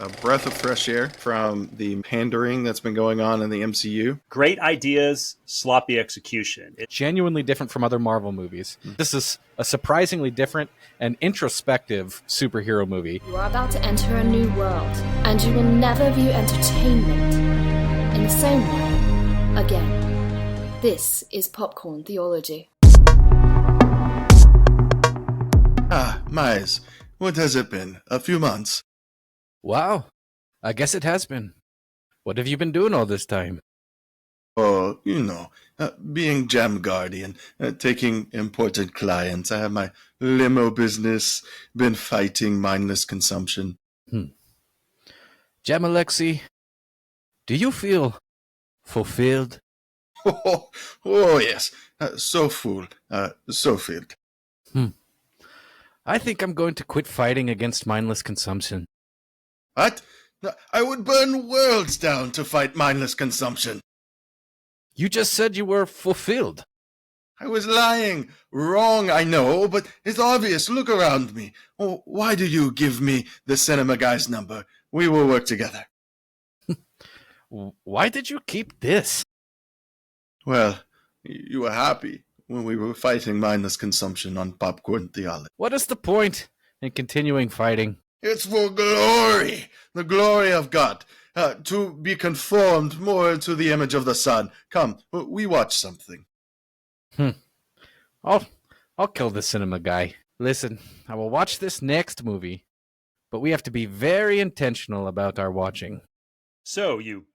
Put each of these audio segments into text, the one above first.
a breath of fresh air from the pandering that's been going on in the MCU. Great ideas, sloppy execution. Genuinely different from other Marvel movies. This is a surprisingly different and introspective superhero movie. You are about to enter a new world, and you will never view entertainment in the same way again. This is Popcorn Theology. Miles, what has it been? A few months? Wow, I guess it has been. What have you been doing all this time? Oh, being Jam Guardian, taking important clients. I have my limo business, been fighting mindless consumption. Jam Alexi, do you feel fulfilled? Oh yes, so full, so filled. I think I'm going to quit fighting against mindless consumption. What? I would burn worlds down to fight mindless consumption. You just said you were fulfilled. I was lying. Wrong, I know, but it's obvious. Look around me. Oh, why do you give me the cinema guy's number? We will work together. Why did you keep this? Well, you were happy when we were fighting mindless consumption on Popcorn Theology. What is the point in continuing fighting? It's for glory, the glory of God, to be conformed more to the image of the Son. Come, we watch something. I'll kill the cinema guy. Listen, I will watch this next movie, but we have to be very intentional about our watching. So, you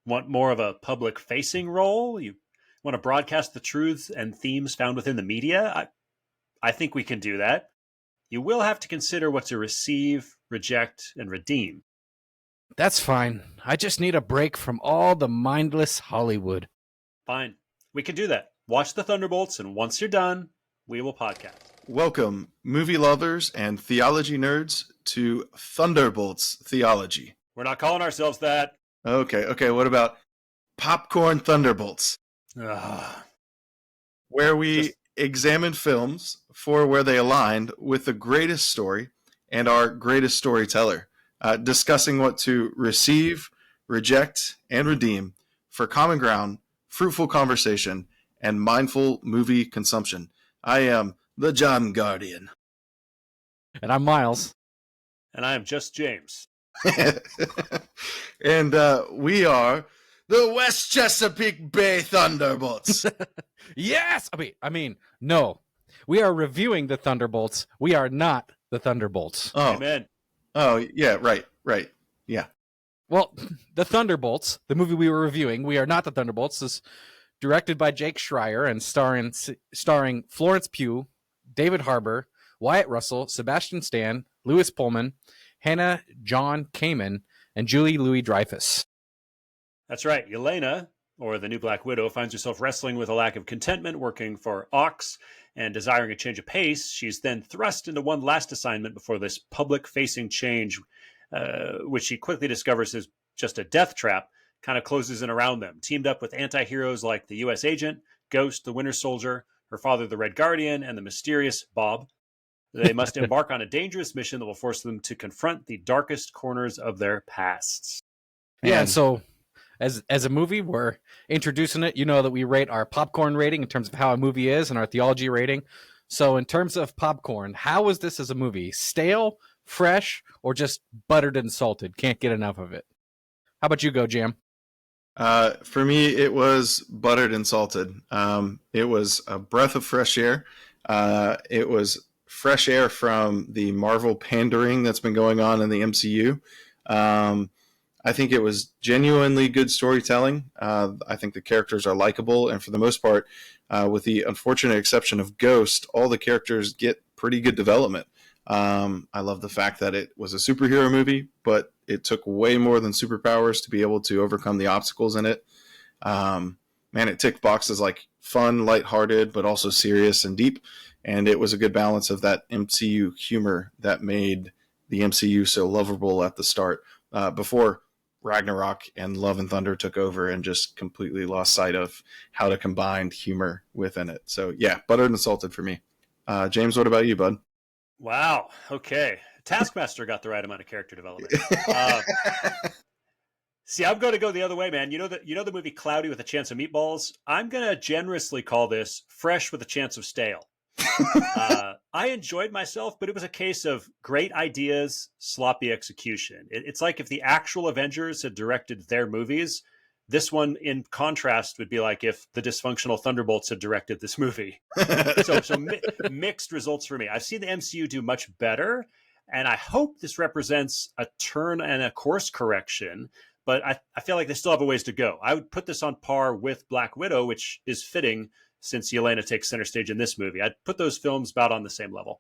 want more of a public-facing role? You want to broadcast the truths and themes found within the media? I think we can do that. You will have to consider what to receive, reject, and redeem. That's fine. I just need a break from all the mindless Hollywood. Fine. We can do that. Watch the Thunderbolts, and once you're done, we will podcast. Welcome, movie lovers and theology nerds, to Thunderbolts Theology. We're not calling ourselves that. Okay, what about Popcorn Thunderbolts? Where we examine films for where they aligned with the greatest story and our greatest storyteller, discussing what to receive, reject, and redeem for common ground, fruitful conversation, and mindful movie consumption. I am the Jam Guardian. And I'm Miles. And I am just James. And we are the West Chesapeake Bay Thunderbolts. Yes! No. We are reviewing the Thunderbolts. We are not the Thunderbolts. Oh. Amen. Oh, yeah, right. Yeah. Well, the Thunderbolts, the movie we were reviewing, We Are Not the Thunderbolts, is directed by Jake Schreier and starring Florence Pugh, David Harbour, Wyatt Russell, Sebastian Stan, Louis Pullman, Hannah John Kamen, and Julie Louis-Dreyfus. That's right. Yelena, or the new Black Widow, finds herself wrestling with a lack of contentment working for Ox and desiring a change of pace. She's then thrust into one last assignment before this public-facing change, which she quickly discovers is just a death trap, kind of closes in around them. Teamed up with anti-heroes like the U.S. Agent, Ghost, the Winter Soldier, her father, the Red Guardian, and the mysterious Bob. They must embark on a dangerous mission that will force them to confront the darkest corners of their pasts. Yeah, so as a movie, we're introducing it. You know that we rate our popcorn rating in terms of how a movie is and our theology rating. So in terms of popcorn, how was this as a movie? Stale, fresh, or just buttered and salted? Can't get enough of it. How about you go, Jam? For me, it was buttered and salted. It was a breath of fresh air. It was fresh air from the Marvel pandering that's been going on in the MCU. I think it was genuinely good storytelling. I think the characters are likable, and for the most part, with the unfortunate exception of Ghost, all the characters get pretty good development. I love the fact that it was a superhero movie, but it took way more than superpowers to be able to overcome the obstacles in it. It ticked boxes like fun, lighthearted, but also serious and deep. And it was a good balance of that MCU humor that made the MCU so lovable at the start, before Ragnarok and Love and Thunder took over and just completely lost sight of how to combine humor within it. So yeah, buttered and salted for me. James, what about you, bud? Wow. Okay. Taskmaster got the right amount of character development. See, I'm going to go the other way, man. You know the movie Cloudy with a Chance of Meatballs? I'm going to generously call this Fresh with a Chance of Stale. I enjoyed myself, but it was a case of great ideas, sloppy execution. It's like if the actual Avengers had directed their movies, this one, in contrast, would be like if the dysfunctional Thunderbolts had directed this movie. So mixed results for me. I've seen the MCU do much better, and I hope this represents a turn and a course correction. But I feel like they still have a ways to go. I would put this on par with Black Widow, which is fitting since Yelena takes center stage in this movie. I'd put those films about on the same level.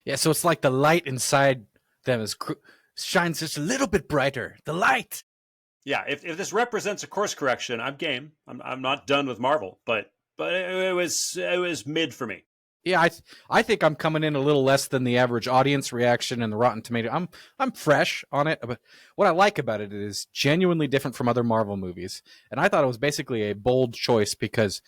Yeah, so it's like the light inside them shines just a little bit brighter. The light. Yeah, if this represents a course correction, I'm game. I'm not done with Marvel, but it was mid for me. Yeah, I think I'm coming in a little less than the average audience reaction and the Rotten Tomato. I'm fresh on it, but what I like about it is genuinely different from other Marvel movies. And I thought it was basically a bold choice because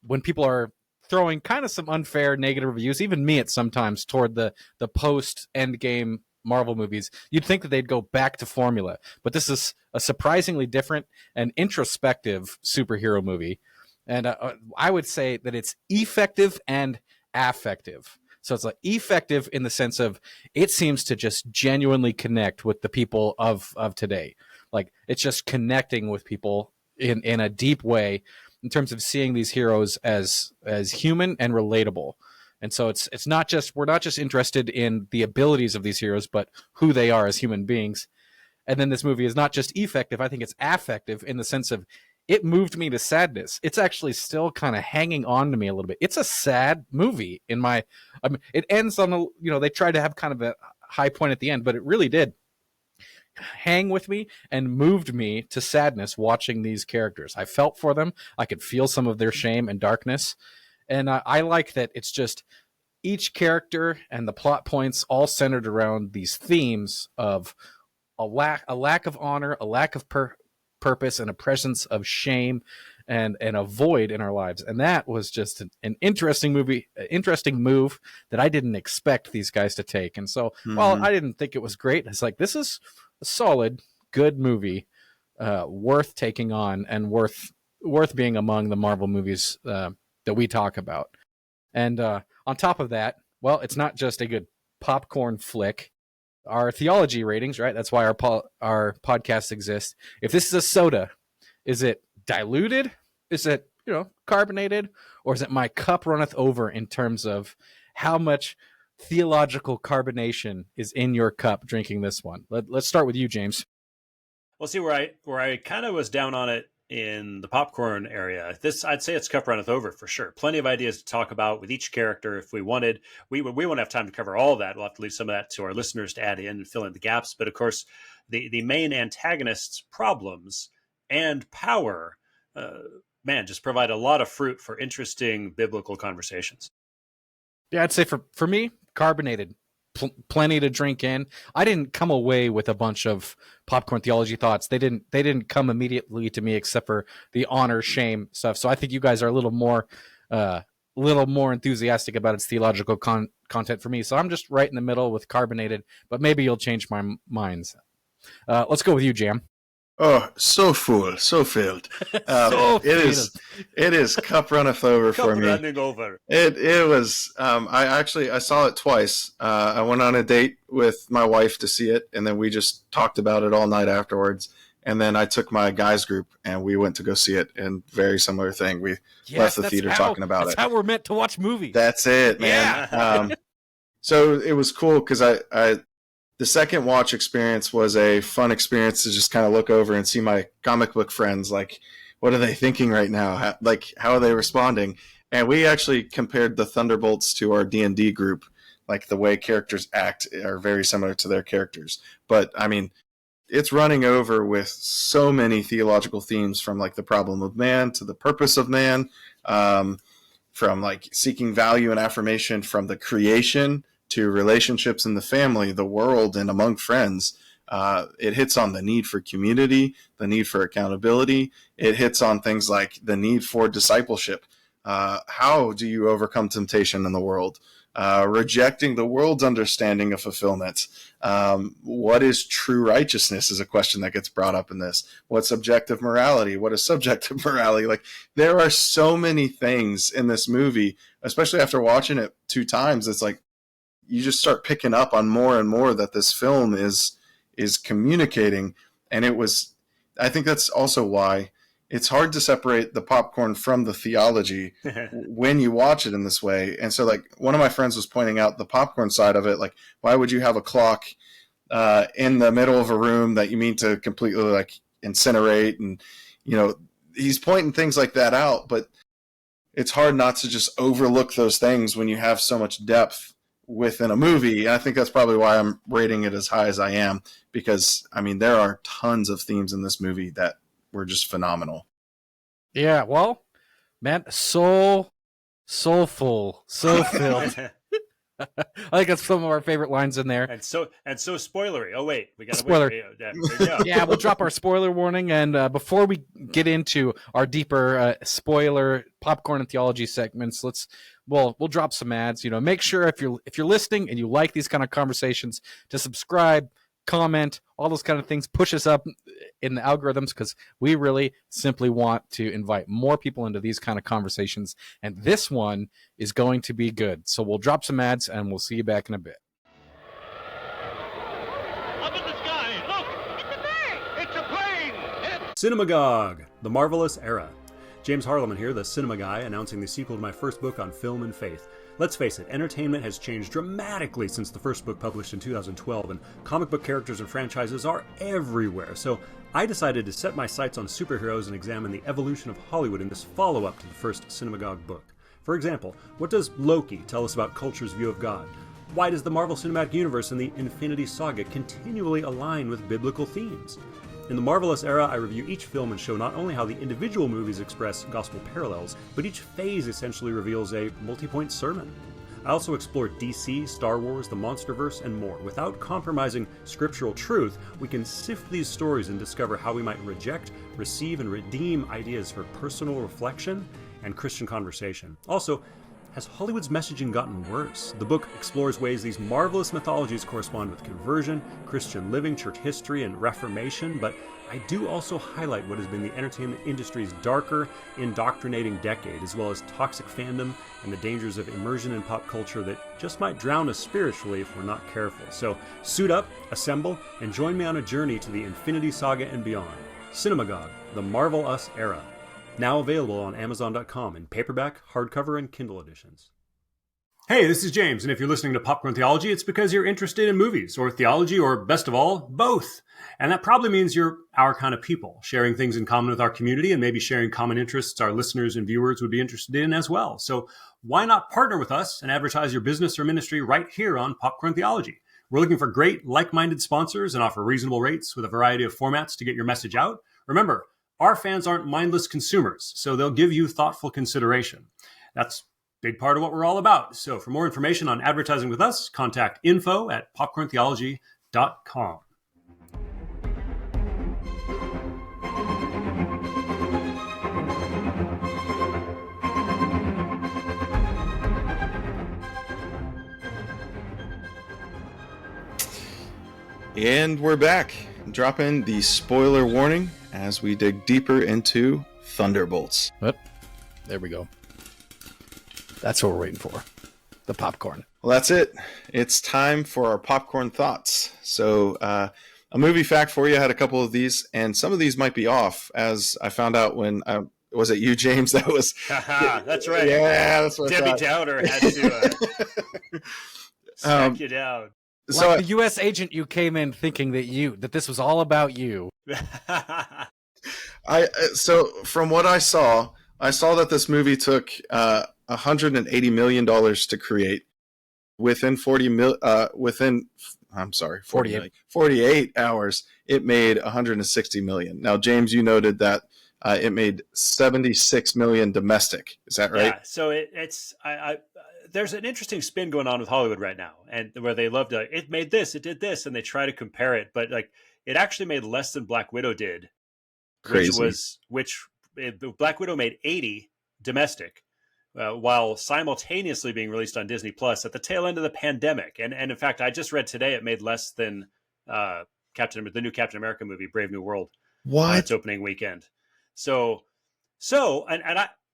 when people are throwing kind of some unfair negative reviews, even me at sometimes, toward the post Endgame Marvel movies, you'd think that they'd go back to formula. But this is a surprisingly different and introspective superhero movie. And I would say that it's effective and affective. So it's like effective in the sense of it seems to just genuinely connect with the people of today. Like it's just connecting with people in a deep way in terms of seeing these heroes as human and relatable. And so it's not just, we're not just interested in the abilities of these heroes, but who they are as human beings. And then this movie is not just effective, I think it's affective in the sense of it moved me to sadness. It's actually still kind of hanging on to me a little bit. It's a sad movie it ends on they tried to have kind of a high point at the end, but it really did hang with me and moved me to sadness watching these characters. I felt for them. I could feel some of their shame and darkness. And I like that it's just each character and the plot points all centered around these themes of a lack of honor, a lack of purpose, and a presence of shame and a void in our lives. And that was just an interesting move that I didn't expect these guys to take. And so while I didn't think it was great, it's like, this is a solid, good movie, worth taking on and worth being among the Marvel movies that we talk about. And on top of that, well, it's not just a good popcorn flick. Our theology ratings, right? That's why our podcast exists. If this is a soda, is it diluted? Is it, carbonated? Or is it my cup runneth over in terms of how much theological carbonation is in your cup drinking this one? Let's start with you, James. Well, see, where I kind of was down on it in the popcorn area, I'd say it's cup runneth over for sure. Plenty of ideas to talk about with each character if we wanted. We won't have time to cover all of that. We'll have to leave some of that to our listeners to add in and fill in the gaps. But of course, the main antagonist's problems and power, just provide a lot of fruit for interesting biblical conversations. Yeah, I'd say for me, carbonated. Plenty to drink in. I didn't come away with a bunch of popcorn theology thoughts. They didn't come immediately to me except for the honor, shame stuff. So I think you guys are a little more enthusiastic about its theological content for me. So I'm just right in the middle with carbonated, but maybe you'll change my minds. Let's go with you, Jam. Oh, so full, so filled. It is cup runneth over for me. Cup running over. It was. I saw it twice. I went on a date with my wife to see it, and then we just talked about it all night afterwards. And then I took my guys group, and we went to go see it. And very similar thing. We left the theater talking about it. That's how we're meant to watch movies. That's it, man. Yeah. So it was cool because the second watch experience was a fun experience to just kind of look over and see my comic book friends. Like, what are they thinking right now? How are they responding? And we actually compared the Thunderbolts to our D&D group. Like, the way characters act are very similar to their characters. But, I mean, it's running over with so many theological themes, from, like, the problem of man to the purpose of man, from, like, seeking value and affirmation from the creation to relationships in the family, the world, and among friends. It hits on the need for community, the need for accountability. It hits on things like the need for discipleship. How do you overcome temptation in the world? Rejecting the world's understanding of fulfillment. What is true righteousness is a question that gets brought up in this. What's objective morality? What is subjective morality? Like, there are so many things in this movie, especially after watching it 2 times. It's like you just start picking up on more and more that this film is communicating. And I think that's also why it's hard to separate the popcorn from the theology when you watch it in this way. And so, like, one of my friends was pointing out the popcorn side of it. Like, why would you have a clock in the middle of a room that you mean to completely, like, incinerate? And, he's pointing things like that out, but it's hard not to just overlook those things when you have so much depth within a movie. And I think that's probably why I'm rating it as high as I am, because, I mean, there are tons of themes in this movie that were just phenomenal. Yeah, well, man, so soulful, so filled. I think that's some of our favorite lines in there. And so spoilery. Oh wait, we got to Spoiler. wait. There you go. Yeah, we'll drop our spoiler warning, and before we get into our deeper spoiler popcorn and theology segments, we'll drop some ads. Make sure if you're listening and you like these kind of conversations to subscribe, comment, all those kind of things. Push us up in the algorithms, because we really simply want to invite more people into these kind of conversations, and this one is going to be good. So we'll drop some ads and we'll see you back in a bit. Up in the sky, look! It's a bird! It's a plane! Cinemagogue, The Marvelous Era. James Harleman here, the cinema guy, announcing the sequel to my first book on film and faith. Let's face it, entertainment has changed dramatically since the first book published in 2012, and comic book characters and franchises are everywhere. So I decided to set my sights on superheroes and examine the evolution of Hollywood in this follow-up to the first Cinemagogue book. For example, what does Loki tell us about culture's view of God? Why does the Marvel Cinematic Universe and the Infinity Saga continually align with biblical themes? In the Marvelous Era, I review each film and show not only how the individual movies express gospel parallels, but each phase essentially reveals a multi-point sermon. I also explore DC, Star Wars, the Monsterverse, and more. Without compromising scriptural truth, we can sift these stories and discover how we might reject, receive, and redeem ideas for personal reflection and Christian conversation. Also, has Hollywood's messaging gotten worse? The book explores ways these marvelous mythologies correspond with conversion, Christian living, church history, and Reformation, but I do also highlight what has been the entertainment industry's darker, indoctrinating decade, as well as toxic fandom and the dangers of immersion in pop culture that just might drown us spiritually if we're not careful. So suit up, assemble, and join me on a journey to the Infinity Saga and beyond. Cinemagogue, The Marvel Us Era. Now available on Amazon.com in paperback, hardcover, and Kindle editions. Hey, this is James, and if you're listening to Popcorn Theology, it's because you're interested in movies, or theology, or best of all, both. And that probably means you're our kind of people, sharing things in common with our community, and maybe sharing common interests our listeners and viewers would be interested in as well. So why not partner with us and advertise your business or ministry right here on Popcorn Theology? We're looking for great, like-minded sponsors and offer reasonable rates with a variety of formats to get your message out. Remember, our fans aren't mindless consumers, so they'll give you thoughtful consideration. That's a big part of what we're all about. So for more information on advertising with us, contact info@popcorntheology.com. And we're back, dropping the spoiler warning as we dig deeper into Thunderbolts. But there we go. That's what we're waiting for. The popcorn. Well, that's it. It's time for our popcorn thoughts. So, a movie fact for you. I had a couple of these, and some of these might be off, as I found out when was it you, James? That was. That's right. Yeah, that's what Debbie Downer had to smack you down. So, like the U.S. agent, you came in thinking that this was all about you. So from what I saw that this movie took $180 million to create. Within 48 hours, it made $160 million. Now, James, you noted that it made $76 million domestic. Is that right? Yeah. So there's an interesting spin going on with Hollywood right now, and where they love to, it made this, it did this, and they try to compare it, but like it actually made less than Black Widow did. Crazy. Black Widow made 80 domestic, while simultaneously being released on Disney Plus at the tail end of the pandemic. And in fact, I just read today it made less than the new Captain America movie, Brave New World, on its What? opening weekend. So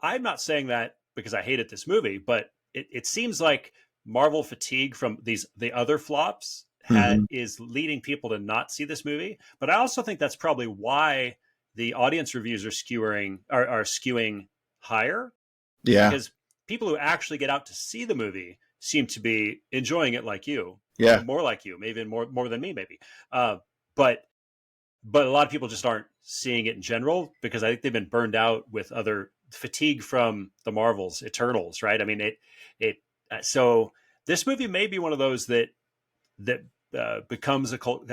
I'm not saying that because I hated this movie, but it seems like Marvel fatigue from the other flops Mhm. is leading people to not see this movie. But I also think that's probably why the audience reviews are skewing higher, Yeah. because people who actually get out to see the movie seem to be enjoying it like you, Yeah. more like you, maybe more than me, maybe. But a lot of people just aren't seeing it in general because I think they've been burned out with other fatigue from the Marvels, Eternals, right? I mean, so this movie may be one of those that becomes a cult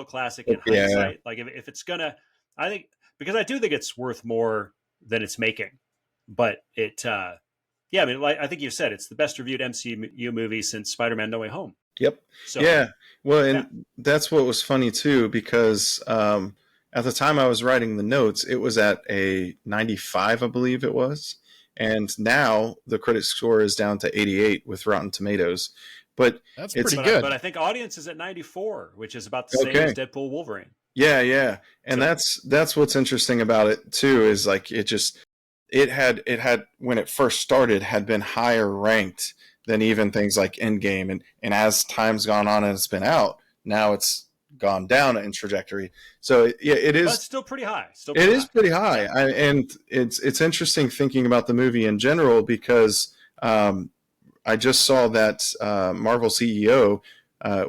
classic in Yeah. hindsight. Like if it's gonna, I think, because I do think it's worth more than it's making, but yeah, I mean, like I think you said, it's the best reviewed MCU movie since Spider-Man: No Way Home. Yep. So Yeah. Well, yeah, and that's what was funny too, because at the time I was writing the notes, it was at a 95, I believe it was. And now the critic score is down to 88 with Rotten Tomatoes. But That's it's pretty good. but I think audience is at 94, which is about the same okay. as Deadpool Wolverine. Yeah, yeah. And So that's what's interesting about it too, is like it had when it first started had been higher ranked than even things like Endgame, and as time's gone on and it's been out, now it's gone down in trajectory. So yeah, but it's still pretty high. it is pretty high. Yeah. And it's interesting thinking about the movie in general, because I just saw that Marvel CEO,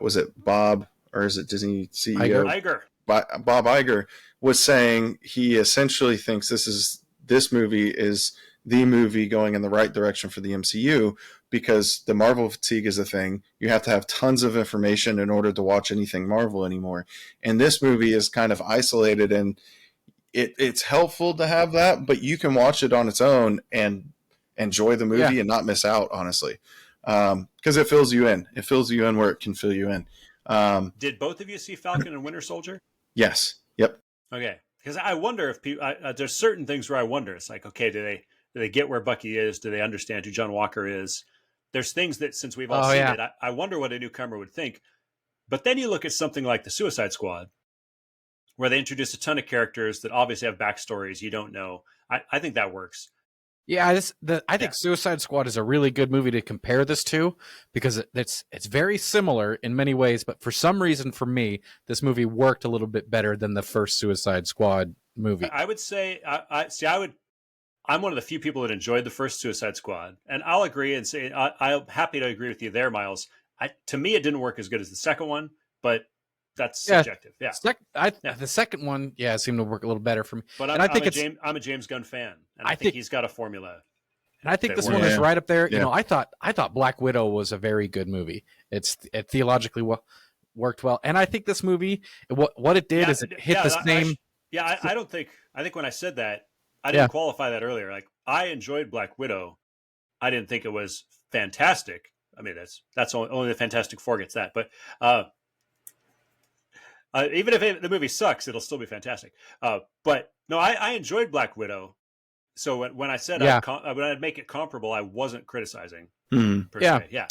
was it Bob, or is it Disney CEO? Iger. Bob Iger was saying he essentially thinks this movie is the movie going in the right direction for the MCU, because the Marvel fatigue is a thing. You have to have tons of information in order to watch anything Marvel anymore. And this movie is kind of isolated, and it's helpful to have that, but you can watch it on its own and enjoy the movie Yeah. and not miss out, honestly. Because it fills you in. It fills you in where it can fill you in. Did both of you see Falcon and Winter Soldier? Yes. Yep. Okay, because I wonder if people, there's certain things where I wonder. It's like, okay, do they get where Bucky is? Do they understand who John Walker is? There's things that, since we've all Oh, seen yeah. it, I wonder what a newcomer would think. But then you look at something like the Suicide Squad, where they introduce a ton of characters that obviously have backstories you don't know. I think that works. Yeah, I think Suicide Squad is a really good movie to compare this to, because it's very similar in many ways, but for some reason for me, this movie worked a little bit better than the first Suicide Squad movie. I would say, I'm one of the few people that enjoyed the first Suicide Squad, and I'll agree and say I'm happy to agree with you there, Miles. To me, it didn't work as good as the second one, but that's subjective. Yeah. The second one, seemed to work a little better for me. But And I think I'm a James Gunn fan, and I think he's got a formula. And I think this that one works. is right up there. Yeah. You know, I thought Black Widow was a very good movie. It theologically worked well, and I think this movie, what it did is it hit the same. I don't think. I think when I said that, I didn't qualify that earlier. Like, I enjoyed Black Widow. I didn't think it was fantastic. I mean, that's only the Fantastic Four gets that. But even if the movie sucks, it'll still be fantastic. But no, I enjoyed Black Widow. So when I said when I'd make it comparable, I wasn't criticizing per se. Yeah.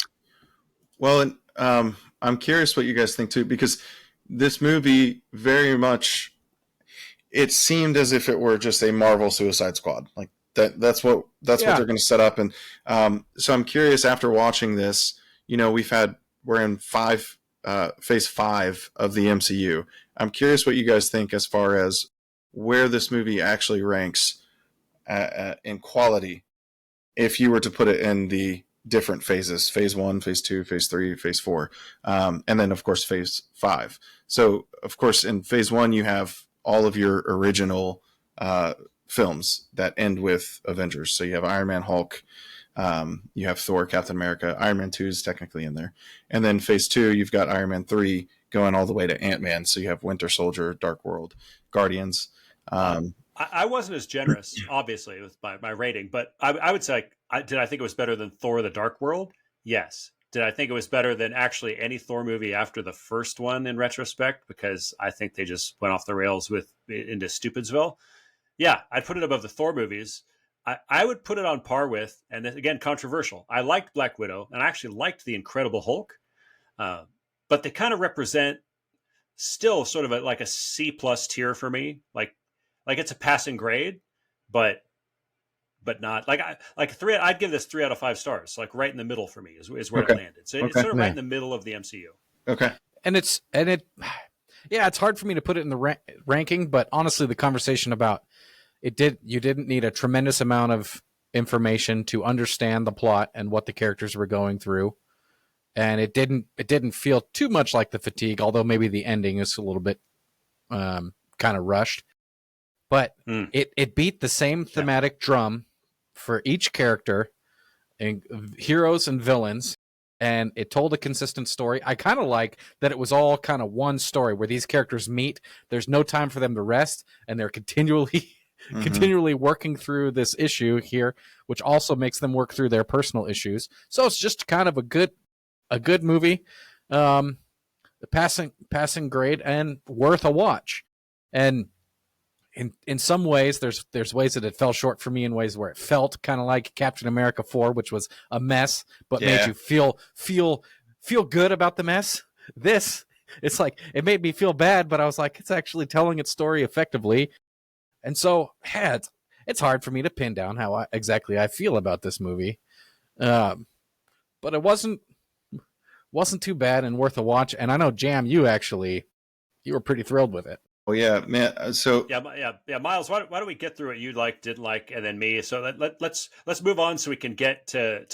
Well, and I'm curious what you guys think too, because this movie very much, it seemed as if it were just a Marvel Suicide Squad. Like that's what they're going to set up. And so I'm curious, after watching this, you know, we're in phase 5 of the MCU. I'm curious what you guys think as far as where this movie actually ranks in quality, if you were to put it in the different phases: phase 1, phase 2, phase 3, phase 4, and then of course phase 5. So of course in phase 1 you have all of your original films that end with Avengers. So you have Iron Man, Hulk, you have Thor, Captain America. Iron Man 2 is technically in there. And then phase 2, you've got Iron Man 3 going all the way to Ant-Man. So you have Winter Soldier, Dark World, Guardians. I wasn't as generous, obviously, with my rating, but I would say, did I think it was better than Thor: The Dark World? Yes. Did I think it was better than actually any Thor movie after the first one in retrospect? Because I think they just went off the rails into Stupidsville. Yeah, I'd put it above the Thor movies. I would put it on par with, and this, again, controversial. I liked Black Widow, and I actually liked the Incredible Hulk, but they kind of represent still sort of like a C plus tier for me. Like it's a passing grade, but not like three. I'd give this 3 out of 5 stars. Like right in the middle for me is where it landed. So it's sort of right in the middle of the MCU. Okay. And it's hard for me to put it in the ranking, but honestly, the conversation about you didn't need a tremendous amount of information to understand the plot and what the characters were going through. And it didn't feel too much like the fatigue, although maybe the ending is a little bit kind of rushed. But it beat the same thematic drum for each character, and heroes and villains, and it told a consistent story. I kind of like that it was all kind of one story where these characters meet. There's no time for them to rest, and they're continually working through this issue here, which also makes them work through their personal issues. So it's just kind of a good movie, passing grade and worth a watch. And in some ways, there's ways that it fell short for me, in ways where it felt kind of like Captain America 4, which was a mess, but made you feel good about the mess. It's like it made me feel bad, but I was like, it's actually telling its story effectively. And so, it's hard for me to pin down how exactly I feel about this movie, but it wasn't too bad and worth a watch. And I know, Jam, you were pretty thrilled with it. Well, yeah, man. So yeah. Miles, why don't we get through what you liked, didn't like, and then me. So let's move on so we can get to.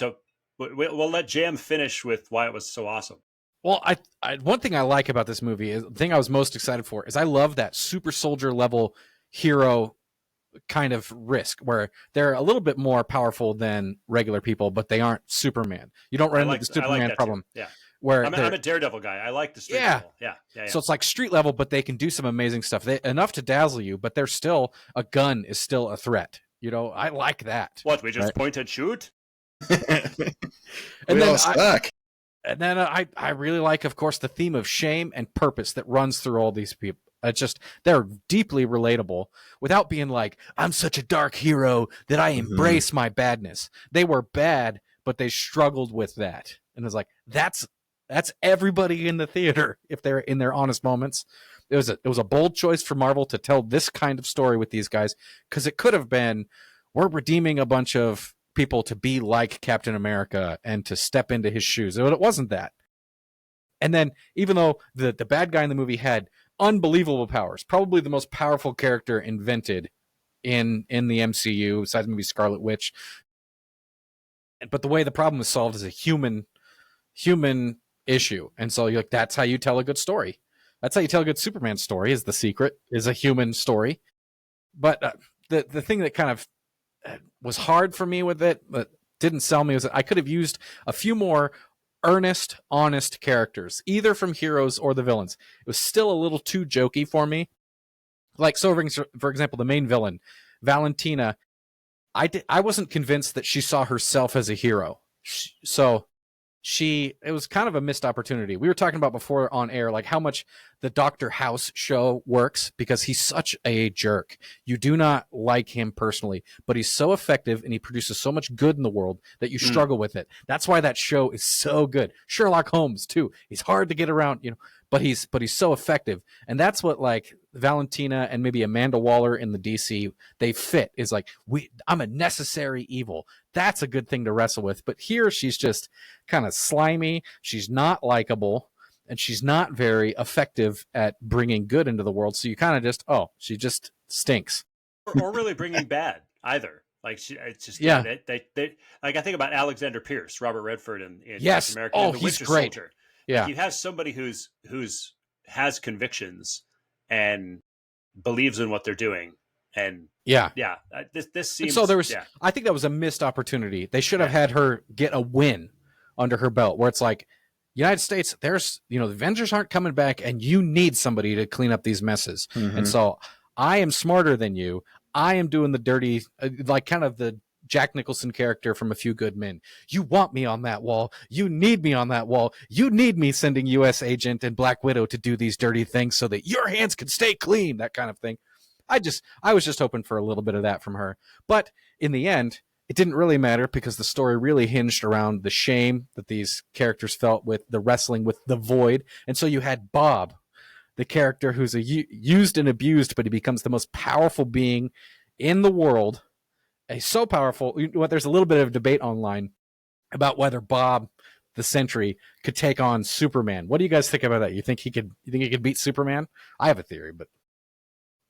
We'll let Jam finish with why it was so awesome. Well, I one thing I like about this movie is the thing I was most excited for is I love that super soldier level hero kind of risk where they're a little bit more powerful than regular people, but they aren't Superman. You don't run into the Superman problem. Too. Yeah. Where I'm a Daredevil guy. I like the street level. Yeah. So it's like street level, but they can do some amazing stuff. Enough to dazzle you, but they're still, a gun is still a threat. You know, I like that. What, we just point and shoot? And then I really like, of course, the theme of shame and purpose that runs through all these people. It's just, they're deeply relatable without being like, I'm such a dark hero that I embrace my badness. They were bad, but they struggled with that. And it's like, that's everybody in the theater if they're in their honest moments. It was a bold choice for Marvel to tell this kind of story with these guys, because it could have been, we're redeeming a bunch of people to be like Captain America and to step into his shoes. But it wasn't that. And then even though the bad guy in the movie had unbelievable powers, probably the most powerful character invented in the MCU, besides maybe Scarlet Witch. But the way the problem was solved is a human issue. And so you're like, that's how you tell a good story. That's how you tell a good Superman story, is the secret, is a human story. But the thing that kind of was hard for me with it, but didn't sell me, was that I could have used a few more earnest, honest characters, either from heroes or the villains. It was still a little too jokey for me. Like, so for example, the main villain, Valentina, I wasn't convinced that she saw herself as a hero. It was kind of a missed opportunity. We were talking about before on air, like how much the Dr. House show works, because he's such a jerk. You do not like him personally, but he's so effective and he produces so much good in the world that you struggle with it. That's why that show is so good. Sherlock Holmes too. He's hard to get around, but he's so effective. And that's what, like, Valentina and maybe Amanda Waller in the DC, they fit, is like, I'm a necessary evil. That's a good thing to wrestle with. But here she's just kind of slimy. She's not likable, and she's not very effective at bringing good into the world. So you kind of just, she just stinks. Or really bringing bad either. Like, it's just, they like, I think about Alexander Pierce, Robert Redford in yes. Captain America, and the he's Winter great. Soldier. Yeah. Like, you have somebody who's has convictions and believes in what they're doing. And this seems, and so there was, I think that was a missed opportunity. They should have had her get a win under her belt, where it's like, United States, there's, the Avengers aren't coming back, and you need somebody to clean up these messes. And so I am smarter than you. I am doing the dirty, like kind of the Jack Nicholson character from A Few Good Men. You want me on that wall. You need me on that wall. You need me sending U.S. Agent and Black Widow to do these dirty things so that your hands can stay clean, that kind of thing. I was just hoping for a little bit of that from her. But in the end, it didn't really matter because the story really hinged around the shame that these characters felt with the wrestling with the void. And so you had Bob, the character who's used and abused, but he becomes the most powerful being in the world. He's so powerful. There's a little bit of debate online about whether Bob, the Sentry, could take on Superman. What do you guys think about that? You think he could beat Superman? I have a theory, but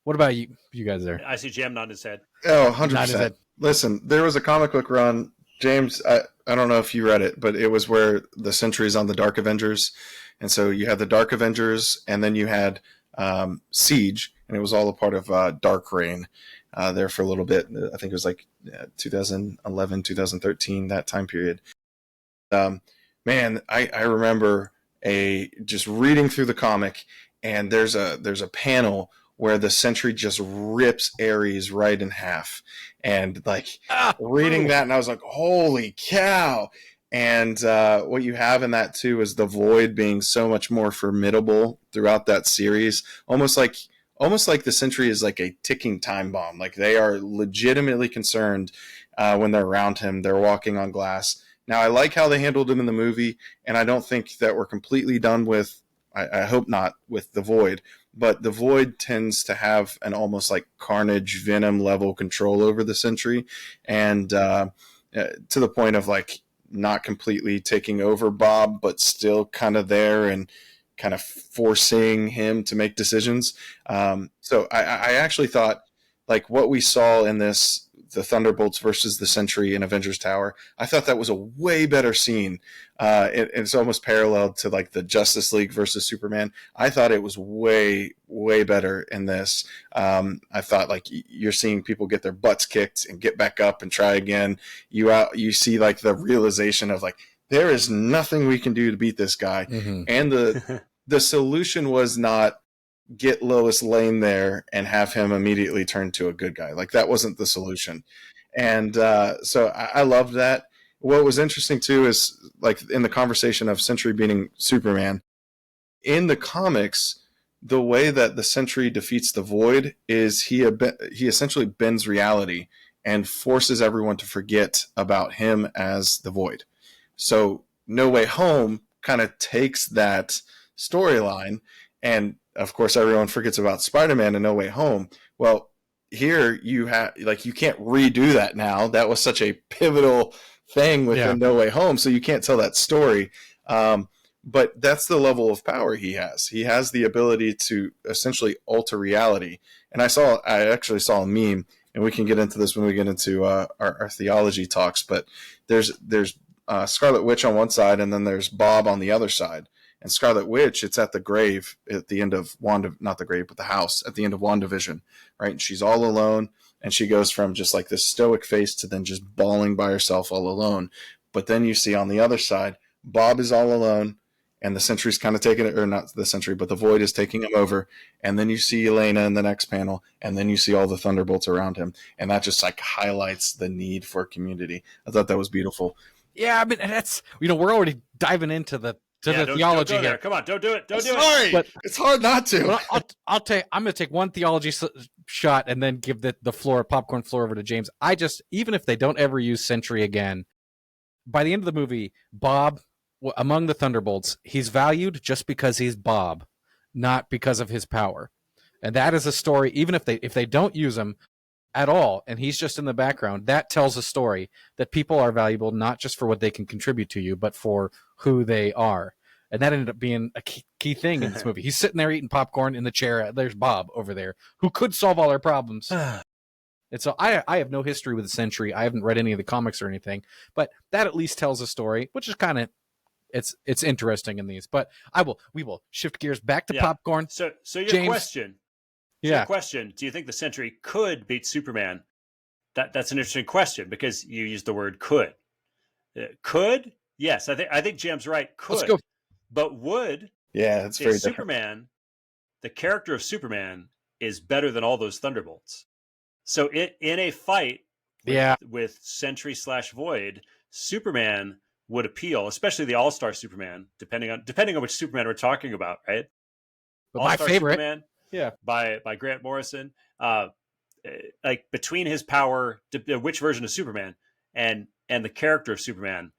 what about you guys there? I see Jam nodding his head. Oh, 100%. Listen, there was a comic book run, James, I don't know if you read it, but it was where the Sentry's on the Dark Avengers. And so you had the Dark Avengers, and then you had Siege, and it was all a part of Dark Reign there for a little bit. I think it was like 2011, 2013, that time period. Man, I remember just reading through the comic, and there's a panel where the Sentry just rips Ares right in half. And like reading that, and I was like, holy cow. And what you have in that too is the Void being so much more formidable throughout that series. Almost like the Sentry is like a ticking time bomb. Like they are legitimately concerned when they're around him. They're walking on glass. Now, I like how they handled him in the movie, and I don't think that we're completely done with, I hope not, with the Void. But the Void tends to have an almost like Carnage, Venom level control over the Sentry, and to the point of like not completely taking over Bob, but still kind of there and kind of forcing him to make decisions. So I actually thought like what we saw in this, the Thunderbolts versus the Sentry in Avengers Tower, I thought that was a way better scene. It's almost paralleled to like the Justice League versus Superman. I thought it was way, way better in this. I thought like you're seeing people get their butts kicked and get back up and try again. You see like the realization of like, there is nothing we can do to beat this guy. Mm-hmm. And the solution was not get Lois Lane there and have him immediately turn to a good guy. Like that wasn't the solution. And so I loved that. What was interesting too is like in the conversation of Sentry beating Superman, in the comics, the way that the Sentry defeats the Void is he essentially bends reality and forces everyone to forget about him as the Void. So No Way Home kind of takes that storyline, and of course everyone forgets about Spider-Man in No Way Home. Well, here you have like you can't redo that now. That was such a pivotal thing within No Way Home, so you can't tell that story. But that's the level of power he has. He has the ability to essentially alter reality. And I actually saw a meme, and we can get into this when we get into our theology talks. But there's Scarlet Witch on one side, and then there's Bob on the other side. And Scarlet Witch, it's at the grave at the end of not the grave, but the house at the end of WandaVision, right? And she's all alone, and she goes from just like this stoic face to then just bawling by herself all alone. But then you see on the other side, Bob is all alone, and the Sentry's kind of taking it, or not the Sentry, but the Void is taking him over. And then you see Elena in the next panel, and then you see all the Thunderbolts around him. And that just like highlights the need for community. I thought that was beautiful. Yeah, I mean, that's, we're already diving into the theology don't go here. Come on, don't do it. Don't do it. But it's hard not to. I'm going to take one theology shot and then give the popcorn floor over to James. Even if they don't ever use Sentry again, by the end of the movie, Bob, among the Thunderbolts, he's valued just because he's Bob, not because of his power. And that is a story, even if they don't use him at all, and he's just in the background, that tells a story that people are valuable not just for what they can contribute to you, but for who they are. And that ended up being a key thing in this movie. He's sitting there eating popcorn in the chair. There's Bob over there, who could solve all our problems. And so I have no history with the Sentry. I haven't read any of the comics or anything, but that at least tells a story, which is kind of, it's interesting in these. But we will shift gears back to popcorn. So your James, question. Your question, do you think the Sentry could beat Superman? That's an interesting question because you used the word could. Could? Yes, I think Jam's right. Could. Let's go. But would? Yeah, it's very different. Superman, the character of Superman is better than all those Thunderbolts. So in a fight with Sentry / Void, Superman would appeal, especially the All-Star Superman, depending on which Superman we're talking about, right? But my favorite. Superman, Yeah. by Grant Morrison. Like between his power, which version of Superman, and the character of Superman,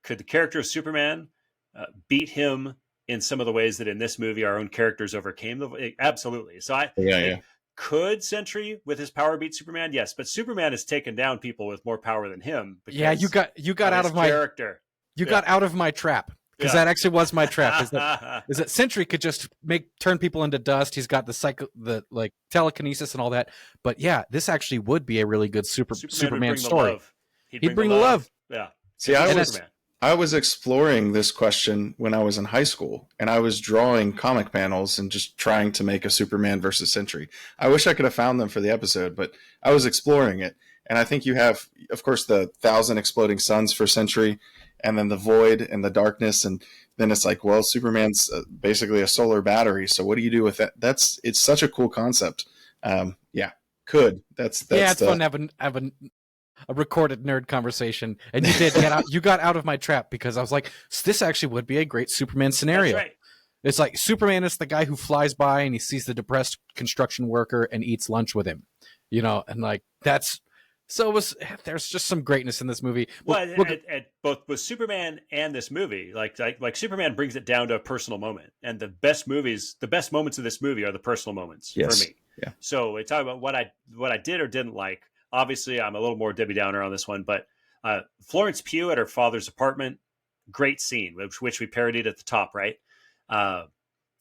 could the character of Superman beat him in some of the ways that in this movie our own characters overcame the? Absolutely. So Yeah. could Sentry with his power beat Superman? Yes, but Superman has taken down people with more power than him. Yeah, you got out of my character. You got out of my trap, because that actually was my trap. Is that Sentry could just turn people into dust. He's got the telekinesis and all that. But yeah, this actually would be a really good Superman story. He'd bring the love. Yeah. See, I was exploring this question when I was in high school, and I was drawing comic panels and just trying to make a Superman versus Sentry. I wish I could have found them for the episode, but I was exploring it. And I think you have, of course, the 1,000 exploding suns for Sentry, and then the void and the darkness. And then it's like, well, Superman's basically a solar battery. So what do you do with that? It's such a cool concept. Yeah, could. That's it's fun to have a recorded nerd conversation, and you did get out. You got out of my trap, because I was like, this actually would be a great Superman scenario. That's right. It's like Superman is the guy who flies by and he sees the depressed construction worker and eats lunch with him, and like there's just some greatness in this movie. Well, both with Superman and this movie, like Superman brings it down to a personal moment, and the best moments of this movie are the personal moments for me. Yeah. So we talk about what I did or didn't like. Obviously, I'm a little more Debbie Downer on this one, but Florence Pugh at her father's apartment, great scene, which we parodied at the top, right? Like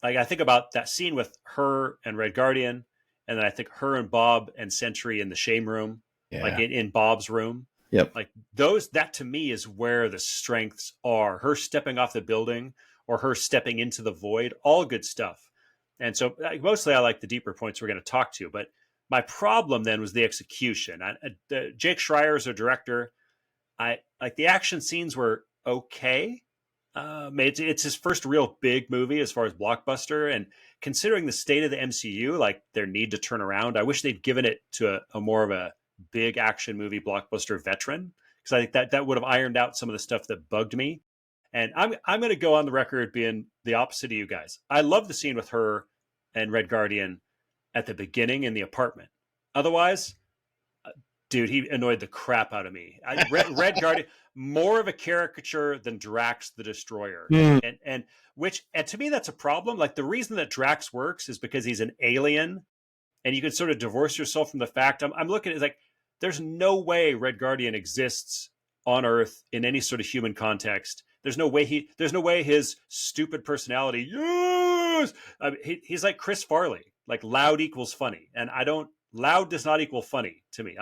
I think about that scene with her and Red Guardian, and then I think her and Bob and Sentry in the shame room, like in Bob's room. Yep. Like that to me is where the strengths are. Her stepping off the building or her stepping into the void, all good stuff. And so mostly I like the deeper points we're going to talk to, but my problem then was the execution. Jake Schreier is a director. I like the action scenes were okay. It's his first real big movie as far as blockbuster, and considering the state of the MCU, like their need to turn around, I wish they'd given it to a more of a big action movie blockbuster veteran, because I think that would have ironed out some of the stuff that bugged me. And I'm going to go on the record being the opposite of you guys. I love the scene with her and Red Guardian at the beginning in the apartment. Otherwise, dude, he annoyed the crap out of me. Red Guardian, more of a caricature than Drax the Destroyer. And to me, that's a problem. Like the reason that Drax works is because he's an alien, and you can sort of divorce yourself from the fact. I'm looking at it like, there's no way Red Guardian exists on Earth in any sort of human context. There's no way his stupid personality, yes! He's like Chris Farley. Like loud equals funny, and loud does not equal funny to me.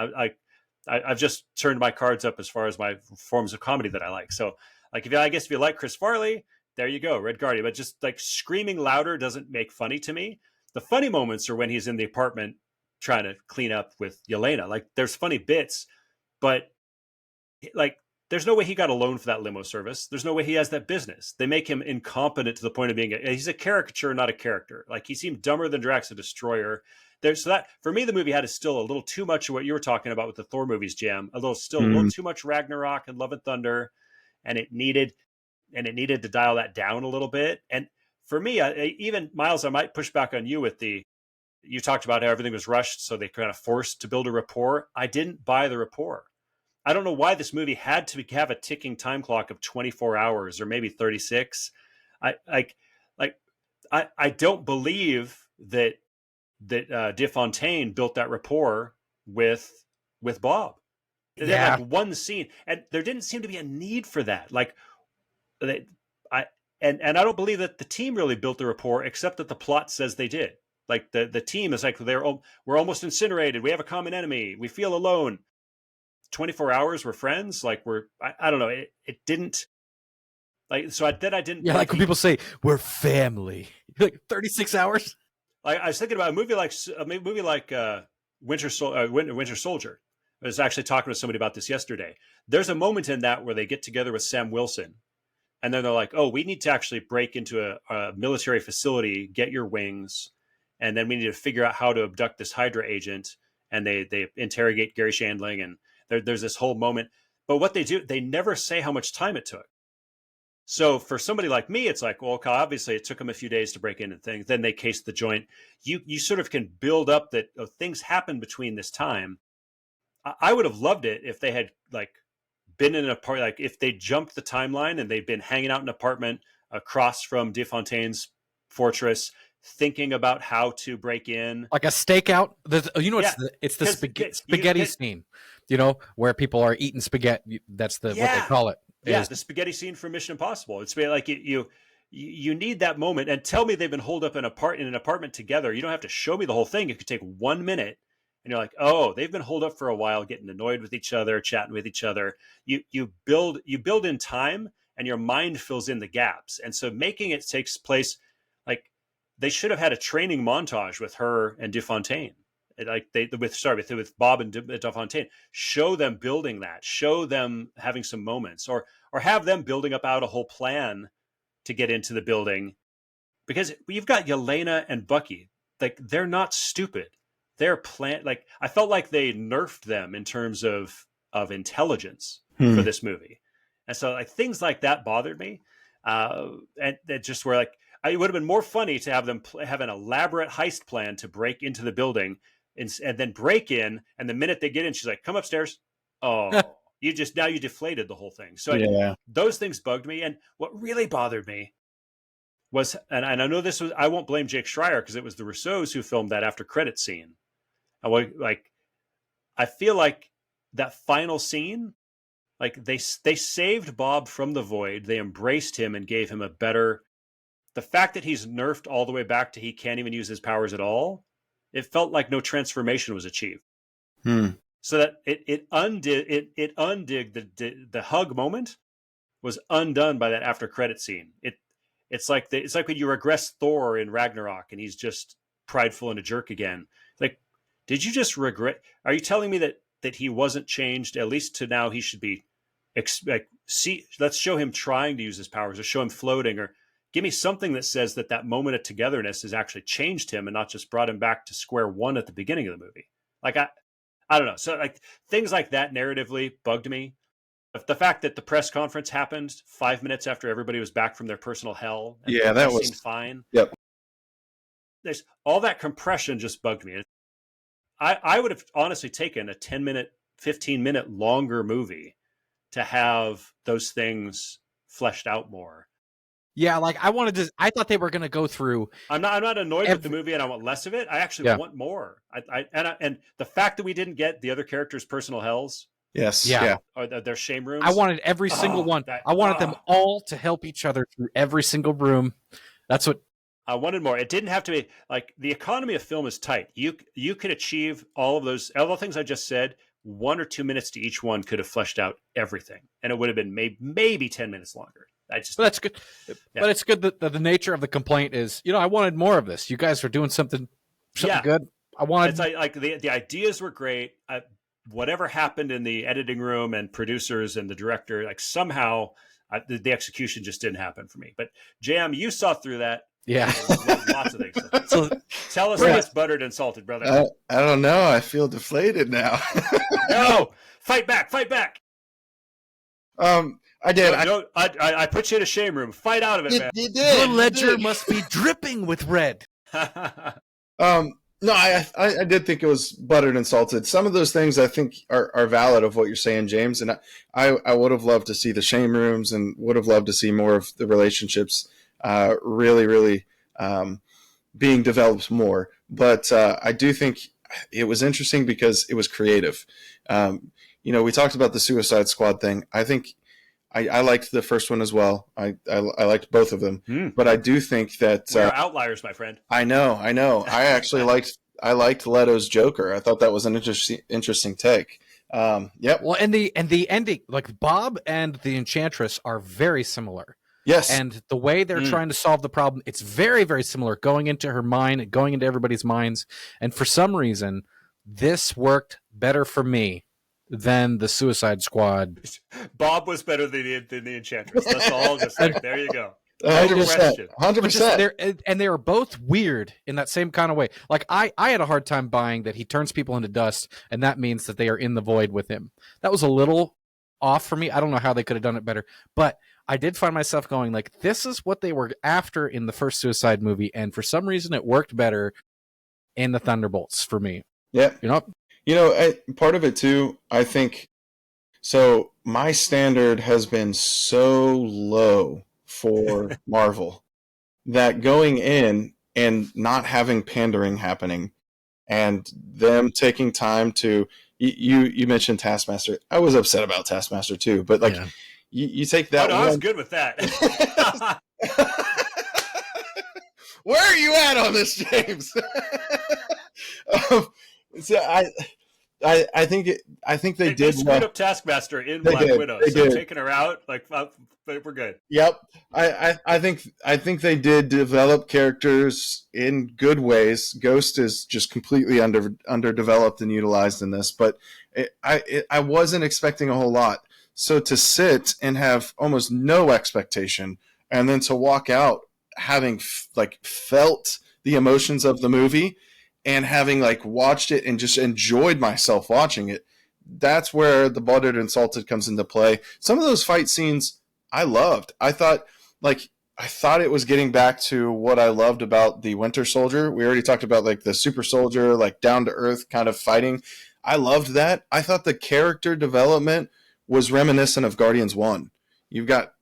I've just turned my cards up as far as my forms of comedy that I like. So like if you like Chris Farley, there you go, Red Guardian. But just like screaming louder doesn't make funny to me. The funny moments are when he's in the apartment trying to clean up with Yelena. Like there's funny bits, but like there's no way he got a loan for that limo service. There's no way he has that business. They make him incompetent to the point of he's a caricature, not a character. Like he seemed dumber than Drax the Destroyer. So that for me, the movie had still a little too much of what you were talking about with the Thor movies, Jam. A little too much Ragnarok and Love and Thunder, and it needed to dial that down a little bit. And for me, even Miles, I might push back on you with you talked about how everything was rushed, so they kind of forced to build a rapport. I didn't buy the rapport. I don't know why this movie had to have a ticking time clock of 24 hours or maybe 36. I don't believe that DeFontaine built that rapport with Bob. They had like one scene, and there didn't seem to be a need for that. Like, I don't believe that the team really built the rapport, except that the plot says they did. Like the team is like we're almost incinerated. We have a common enemy. We feel alone. 24 hours we're friends. Like I don't know. It didn't like so. I didn't. Yeah, like when people say we're family. Like 36 hours. I was thinking about a movie like Winter Soldier. I was actually talking to somebody about this yesterday. There's a moment in that where they get together with Sam Wilson, and then they're like, "Oh, we need to actually break into a military facility, get your wings, and then we need to figure out how to abduct this Hydra agent." And they interrogate Gary Shandling, and there's this whole moment. But what they do, they never say how much time it took. So for somebody like me, it's like, well, okay, obviously it took them a few days to break in and things. Then they cased the joint. You sort of can build up that things happen between this time. I would have loved it if they had like been in an apartment, like if they jumped the timeline and they'd been hanging out in an apartment across from DeFontaine's fortress, thinking about how to break in, like a stakeout. Yeah, It's the 'cause spaghetti scene, where people are eating spaghetti. That's what they Yeah. call it. Yeah, is- the spaghetti scene from Mission Impossible. It's like you need that moment. And tell me they've been holed up in an apartment together. You don't have to show me the whole thing. It could take 1 minute, and you're like, oh, they've been holed up for a while, getting annoyed with each other, chatting with each other. You build in time, and your mind fills in the gaps. And so making it takes place, like they should have had a training montage with her and DeFontaine. Like with Bob and DeFontaine, show them building that, show them having some moments, or have them building up out a whole plan to get into the building, because you've got Yelena and Bucky, like they're not stupid. They're like I felt like they nerfed them in terms of intelligence for this movie, and so like things like that bothered me, and that just were like it would have been more funny to have them have an elaborate heist plan to break into the building. And then break in, and the minute they get in, she's like, "Come upstairs." Oh, you deflated the whole thing. So those things bugged me. And what really bothered me was, and I know this was, I won't blame Jake Schreier because it was the Russos who filmed that after credit scene. I feel like that final scene, like they saved Bob from the void. They embraced him and gave him a better. The fact that he's nerfed all the way back to he can't even use his powers at all. It felt like no transformation was achieved. So that it undid the hug moment was undone by that after credit scene. It's like when you regress Thor in Ragnarok and he's just prideful and a jerk again. Like, did you just regret? Are you telling me that he wasn't changed? At least to now, he should be. Let's show him trying to use his powers, or show him floating, or give me something that says that moment of togetherness has actually changed him and not just brought him back to square one at the beginning of the movie. Like, I don't know. So like things like that narratively bugged me. The fact that the press conference happened 5 minutes after everybody was back from their personal hell. Yeah, that was seemed fine. Yep. There's all that compression just bugged me. I would have honestly taken a 10-minute, 15-minute longer movie to have those things fleshed out more. Yeah, like I thought they were going to go through. I'm not annoyed with the movie, and I want less of it. I actually want more. And the fact that we didn't get the other characters' personal hells, or their shame rooms. I wanted every single one. I wanted them all to help each other through every single room. That's what I wanted more. It didn't have to be like the economy of film is tight. You could achieve all the things I just said. 1 or 2 minutes to each one could have fleshed out everything, and it would have been maybe 10 minutes longer. But that's good. Yeah. But it's good that the nature of the complaint is, I wanted more of this. You guys are doing something good. I wanted. It's like the ideas were great. Whatever happened in the editing room and producers and the director, like somehow the execution just didn't happen for me. But JM, you saw through that. Yeah, lots of things. So tell us what's buttered and salted, brother. I don't know. I feel deflated now. No, fight back. I did. I put you in a shame room. Fight out of it, man. You did. Your ledger must be dripping with red. No, I did think it was buttered and salted. Some of those things I think are valid of what you're saying, James. And I would have loved to see the shame rooms and would have loved to see more of the relationships really being developed more. But I do think it was interesting because it was creative. We talked about the Suicide Squad thing. I think I liked the first one as well. I liked both of them, but I do think that we're outliers, my friend. I know. I actually liked Leto's Joker. I thought that was an interesting take. Yep. Well, and the ending, like Bob and the Enchantress are very similar. Yes. And the way they're trying to solve the problem, it's very, very similar. Going into her mind, going into everybody's minds, and for some reason, this worked better for me than the Suicide Squad. Bob was better than the Enchantress. That's all. Just like, there you go. 100%. 100%. And they are both weird in that same kind of way. Like I had a hard time buying that he turns people into dust, and that means that they are in the void with him. That was a little off for me. I don't know how they could have done it better, but I did find myself going like, this is what they were after in the first Suicide movie, and for some reason it worked better in the Thunderbolts for me. Yeah. You know, Part of it too, I think. So my standard has been so low for Marvel that going in and not having pandering happening, and them taking time to you mentioned Taskmaster. I was upset about Taskmaster too, but like Yeah. you take that I was one. good with that. Where are you at on this, James? So I think they did. They screwed up Taskmaster in They Black did. Widow, They so did. taking her out, like, we're good. Yep. I think they did develop characters in good ways. Ghost is just completely underdeveloped and utilized in this, but I wasn't expecting a whole lot. So to sit and have almost no expectation, and then to walk out having like felt the emotions of the movie, and having like watched it and just enjoyed myself watching it, that's where the Buttered and Salted comes into play. Some of those fight scenes I loved. I thought it was getting back to what I loved about the Winter Soldier. We already talked about like the super soldier, like down to earth kind of fighting. I loved that. I thought the character development was reminiscent of Guardians 1. You've got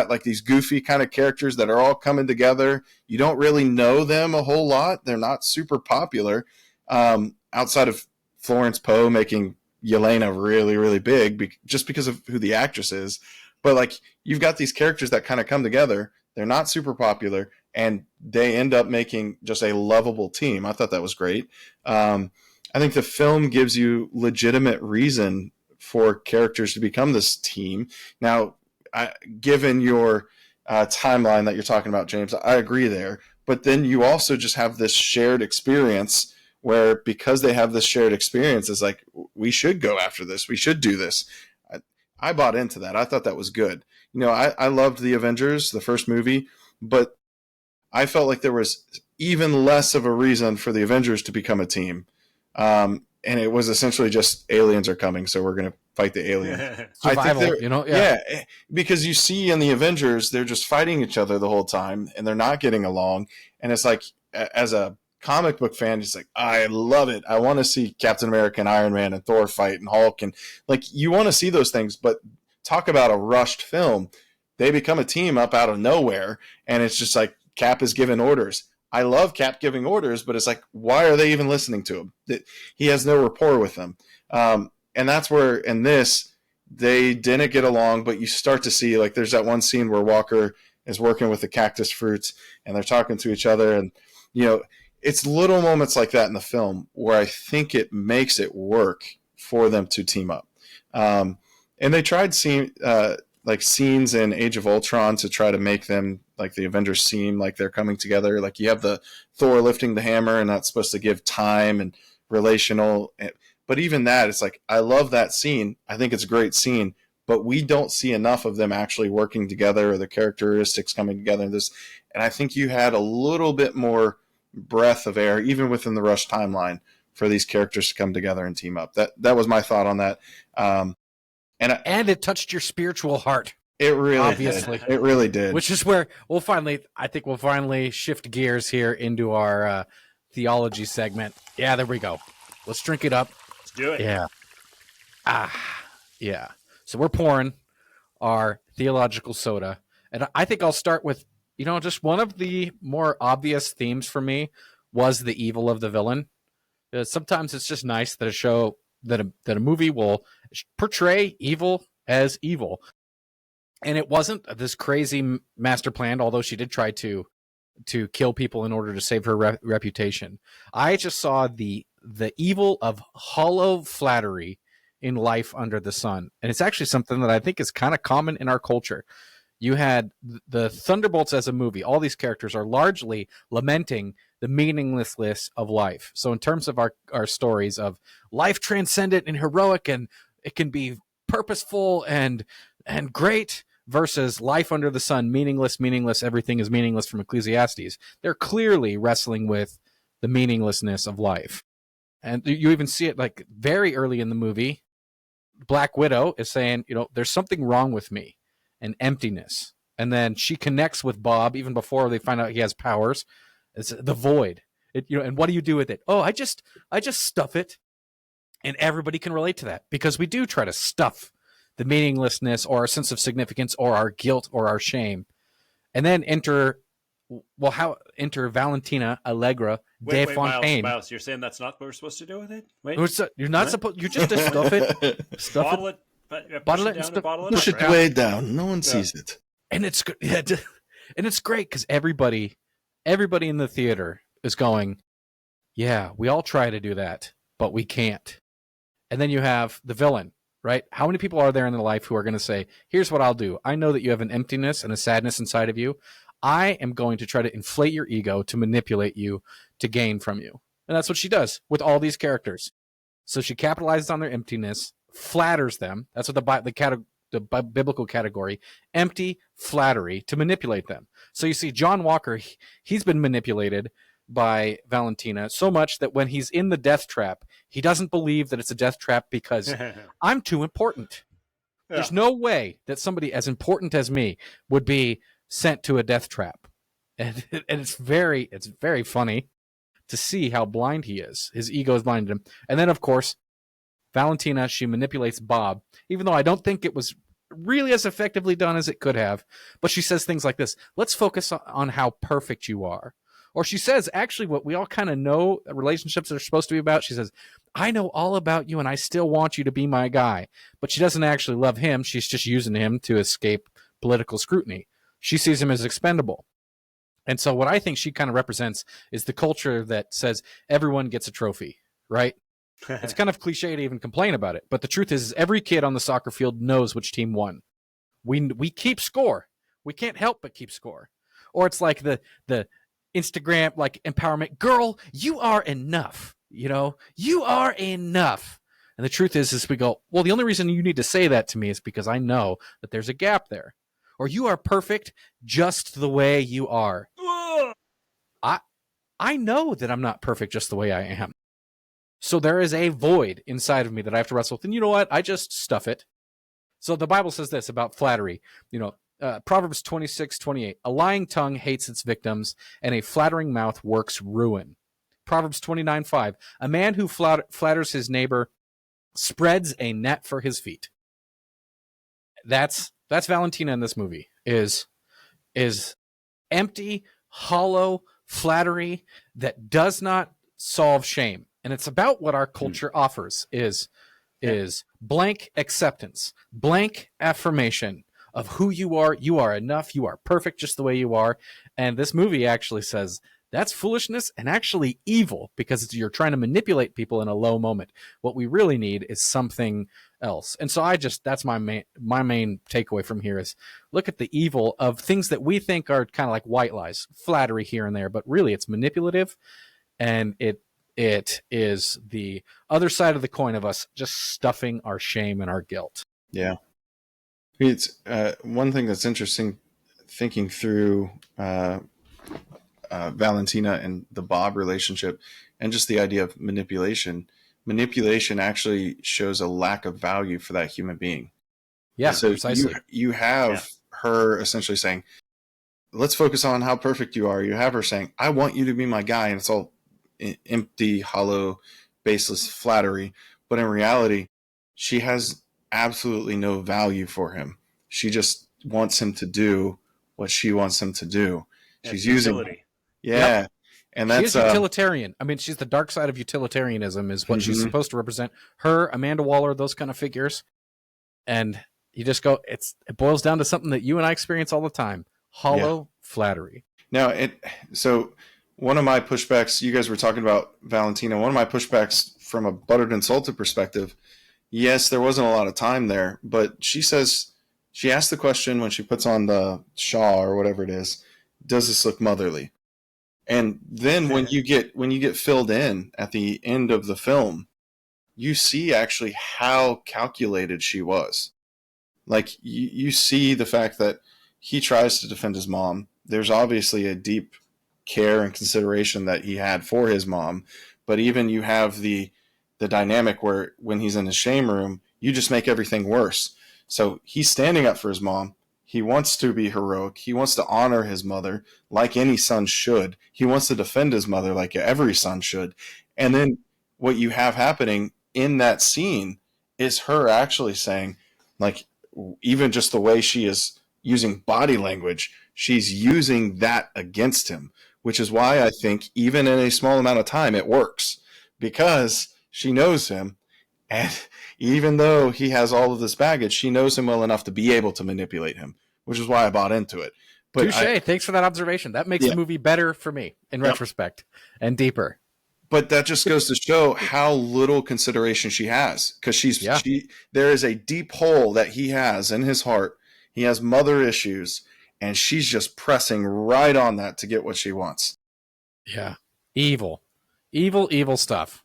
like these goofy kind of characters that are all coming together. You don't really know them a whole lot. They're not super popular, outside of Florence Poe making Yelena really, really big just because of who the actress is. But like you've got these characters that kind of come together. They're not super popular, and they end up making just a lovable team. I thought that was great. I think the film gives you legitimate reason for characters to become this team. Now, given your timeline that you're talking about, James, I agree there. But then you also just have this shared experience where, because they have this shared experience, it's like, we should go after this. We should do this. I bought into that. I thought that was good. I loved the Avengers, the first movie, but I felt like there was even less of a reason for the Avengers to become a team. And it was essentially just aliens are coming, so we're going to fight the aliens. survival, yeah, because you see in the Avengers, they're just fighting each other the whole time, and they're not getting along. And it's like, as a comic book fan, it's like, I love it. I want to see Captain America and Iron Man and Thor fight and Hulk, and like you want to see those things. But talk about a rushed film. They become a team up out of nowhere, and it's just like Cap is giving orders. I love Cap giving orders, but it's like, why are they even listening to him? He has no rapport with them. And that's where, in this, they didn't get along, but you start to see, like, there's that one scene where Walker is working with the cactus fruits, and they're talking to each other. And, it's little moments like that in the film where I think it makes it work for them to team up. And they tried scenes in Age of Ultron to try to make them, like the Avengers, seem like they're coming together. Like you have the Thor lifting the hammer, and that's supposed to give time and relational. But even that, it's like, I love that scene. I think it's a great scene, but we don't see enough of them actually working together or the characteristics coming together in this. And I think you had a little bit more breath of air, even within the rush timeline, for these characters to come together and team up. That was my thought on that. And it touched your spiritual heart. It really obviously did. It really did. Which is where we'll finally shift gears here into our theology segment. Yeah, there we go. Let's drink it up. Let's do it. Yeah. Yeah. So we're pouring our theological soda. And I think I'll start with, just one of the more obvious themes for me was the evil of the villain. Sometimes it's just nice that a movie will portray evil as evil. And it wasn't this crazy master plan, although she did try to kill people in order to save her reputation. I just saw the evil of hollow flattery in life under the sun. And it's actually something that I think is kind of common in our culture. You had the Thunderbolts as a movie. All these characters are largely lamenting the meaninglessness of life. So in terms of our stories of life transcendent and heroic, and it can be purposeful and great, versus life under the sun, meaningless, everything is meaningless from Ecclesiastes. They're clearly wrestling with the meaninglessness of life. And you even see it like very early in the movie. Black Widow is saying, there's something wrong with me, an emptiness. And then she connects with Bob even before they find out he has powers. It's the void. And what do you do with it? Oh, I just stuff it. And everybody can relate to that because we do try to stuff the meaninglessness or our sense of significance or our guilt or our shame. And then enter Valentina Allegra de Fontaine. Miles, you're saying that's not what we're supposed to do with it? Wait, you're not supposed. You're just to stuff it, bottle it, bottle it, down and and bottle push it up, right? way down. No one sees it. And it's good. Yeah, and it's great because everybody in the theater is going, yeah, we all try to do that, but we can't. And then you have the villain, right? How many people are there in their life who are going to say, here's what I'll do. I know that you have an emptiness and a sadness inside of you. I am going to try to inflate your ego to manipulate you to gain from you. And that's what she does with all these characters. So she capitalizes on their emptiness, flatters them. That's what the biblical category, empty flattery, to manipulate them. So you see John Walker, he's been manipulated by Valentina so much that when he's in the death trap, he doesn't believe that it's a death trap because I'm too important. Yeah. There's no way that somebody as important as me would be sent to a death trap. And it's very funny to see how blind he is. His ego has blinded him. And then, of course, Valentina, she manipulates Bob, even though I don't think it was really as effectively done as it could have. But she says things like this: let's focus on how perfect you are. Or she says, actually, what we all kind of know relationships are supposed to be about. She says, I know all about you and I still want you to be my guy. But she doesn't actually love him. She's just using him to escape political scrutiny. She sees him as expendable. And so what I think she kind of represents is the culture that says everyone gets a trophy, right? It's kind of cliche to even complain about it. But the truth is every kid on the soccer field knows which team won. We keep score. We can't help but keep score. Or it's like the Instagram, like, empowerment. Girl, you are enough. You are enough. And the truth is we go, well, the only reason you need to say that to me is because I know that there's a gap there. Or you are perfect just the way you are. I know that I'm not perfect just the way I am. So there is a void inside of me that I have to wrestle with. And you know what? I just stuff it. So the Bible says this about flattery. Proverbs 26:28. A lying tongue hates its victims, and a flattering mouth works ruin. Proverbs 29:5. A man who flatters his neighbor spreads a net for his feet. That's Valentina in this movie. Is empty, hollow flattery that does not solve shame. And it's about what our culture offers is blank acceptance, blank affirmation of who you are. You are enough. You are perfect just the way you are. And this movie actually says that's foolishness and actually evil because you're trying to manipulate people in a low moment. What we really need is something else. And so that's my main takeaway from here is look at the evil of things that we think are kind of like white lies, flattery here and there, but really it's manipulative, and it is the other side of the coin of us just stuffing our shame and our guilt. Yeah. It's one thing that's interesting thinking through Valentina and the Bob relationship and just the idea of manipulation. Manipulation actually shows a lack of value for that human being. Yeah, so precisely. You have her essentially saying, let's focus on how perfect you are. You have her saying, I want you to be my guy. And it's all empty, hollow, baseless flattery. But in reality, she has absolutely no value for him. She just wants him to do what she wants him to do. She's using utility. Yeah. Yep. And that's she's utilitarian. I mean, she's the dark side of utilitarianism is what she's supposed to represent. Her, Amanda Waller, those kind of figures. And you just go, it boils down to something that you and I experience all the time. Hollow flattery. Now, so one of my pushbacks, you guys were talking about Valentina, one of my pushbacks from a buttered and salted perspective, yes, there wasn't a lot of time there, but she asked the question when she puts on the shawl or whatever it is, does this look motherly? And then when you get filled in at the end of the film, you see actually how calculated she was. Like you see the fact that he tries to defend his mom. There's obviously a deep care and consideration that he had for his mom, but even you have the dynamic where when he's in his shame room, you just make everything worse. So he's standing up for his mom. He wants to be heroic. He wants to honor his mother like any son should. He wants to defend his mother like every son should. And then what you have happening in that scene is her actually saying, like, even just the way she is using body language, she's using that against him, which is why I think even in a small amount of time, it works, because she knows him. And even though he has all of this baggage, she knows him well enough to be able to manipulate him, which is why I bought into it. But Touche. Thanks for that observation. That makes the movie better for me in retrospect and deeper. But that just goes to show how little consideration she has, because there is a deep hole that he has in his heart. He has mother issues, and she's just pressing right on that to get what she wants. Yeah. Evil stuff.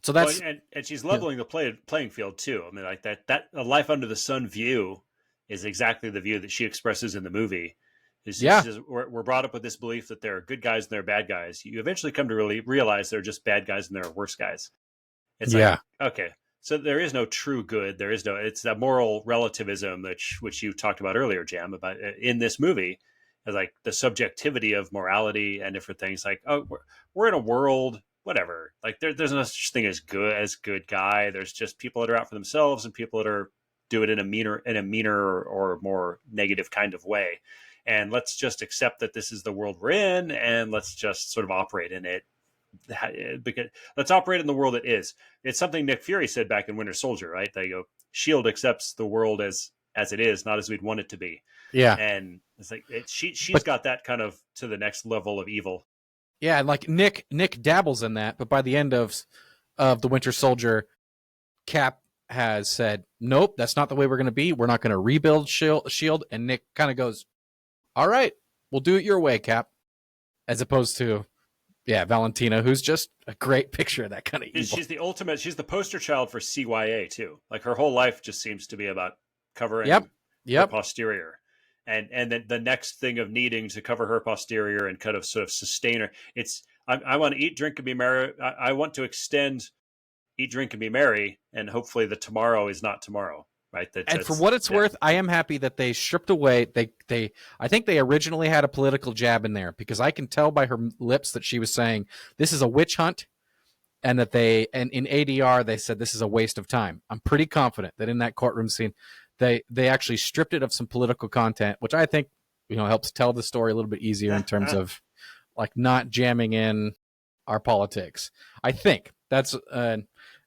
So that's and she's leveling the playing field too. I mean, like that a life under the sun view is exactly the view that she expresses in the movie. We're brought up with this belief that there are good guys and there are bad guys. You eventually come to really realize there are just bad guys and there are worse guys. It's like, okay, so there is no true good. It's that moral relativism which you talked about earlier, Jam, about in this movie, as like the subjectivity of morality and different things. Like, oh, we're in a world, whatever. Like there's no such thing as good guy. There's just people that are out for themselves and people that are do it in a meaner or more negative kind of way. And let's just accept that this is the world we're in, and let's just sort of operate in it. Because let's operate in the world it is. It's something Nick Fury said back in Winter Soldier, right? They go, S.H.I.E.L.D. accepts the world as it is, not as we'd want it to be. Yeah. And it's like she's got that kind of to the next level of evil. Yeah, and like Nick dabbles in that, but by the end of the Winter Soldier, Cap has said, nope, that's not the way we're going to be. We're not going to rebuild S.H.I.E.L.D. And Nick kind of goes, all right, we'll do it your way, Cap. As opposed to, Valentina, who's just a great picture of that kind of evil. She's the ultimate, she's the poster child for CYA, too. Like, her whole life just seems to be about covering her posterior. And then the next thing of needing to cover her posterior and kind of sort of sustain her. I want to eat, drink, and be merry. I want to extend eat, drink, and be merry, and hopefully the tomorrow is not tomorrow. Right. And for what it's worth, I am happy that they stripped away. I think they originally had a political jab in there, because I can tell by her lips that she was saying this is a witch hunt, and that and in ADR they said this is a waste of time. I'm pretty confident that in that courtroom scene, they actually stripped it of some political content, which I think helps tell the story a little bit easier in terms of like not jamming in our politics. I think that's.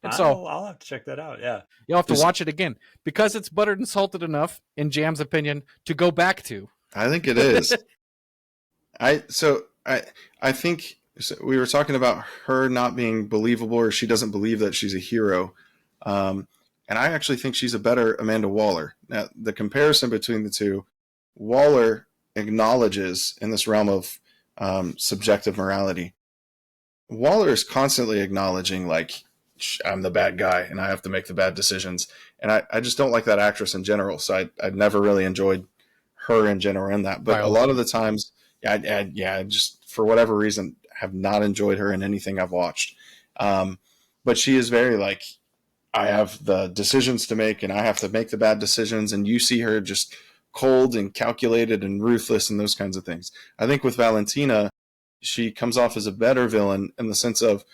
And so I'll have to check that out. Yeah, you'll have to watch it again, because it's buttered and salted enough, in Jam's opinion, to go back to. I think it is. I think we were talking about her not being believable, or she doesn't believe that she's a hero. And I actually think she's a better Amanda Waller. Now, the comparison between the two, Waller acknowledges in this realm of subjective morality. Waller is constantly acknowledging, like, I'm the bad guy and I have to make the bad decisions. And I just don't like that actress in general. So I never really enjoyed her in general in that. But a lot of the times, I just for whatever reason have not enjoyed her in anything I've watched. But she is very like, I have the decisions to make and I have to make the bad decisions. And you see her just cold and calculated and ruthless and those kinds of things. I think with Valentina, she comes off as a better villain in the sense of,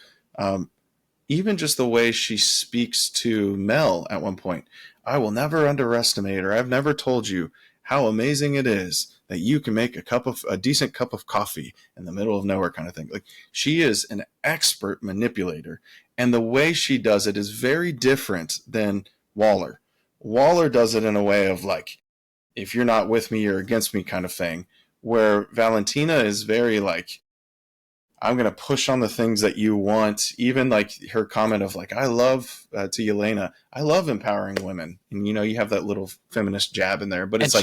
even just the way she speaks to Mel at one point. I will never underestimate, or I've never told you how amazing it is that you can make a decent cup of coffee in the middle of nowhere kind of thing. Like, she is an expert manipulator, and the way she does it is very different than Waller. Waller does it in a way of like, if you're not with me, you're against me kind of thing, where Valentina is very like, I'm going to push on the things that you want. Even like her comment of like, I love to Yelena, I love empowering women. And, you have that little feminist jab in there, but it's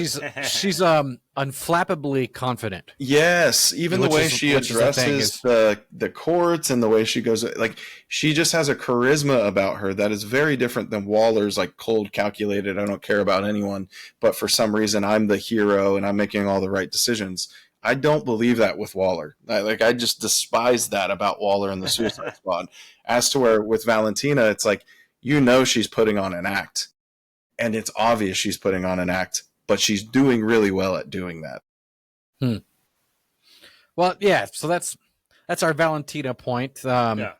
she's unflappably confident. Yes. Even the way she addresses the courts and the way she goes, like, she just has a charisma about her that is very different than Waller's like cold, calculated. I don't care about anyone, but for some reason I'm the hero and I'm making all the right decisions. I don't believe that with Waller. I just despise that about Waller and the Suicide Squad. As to where with Valentina, it's like, she's putting on an act. And it's obvious she's putting on an act. but she's doing really well at doing that. Well, yeah. So that's our Valentina point. Yeah.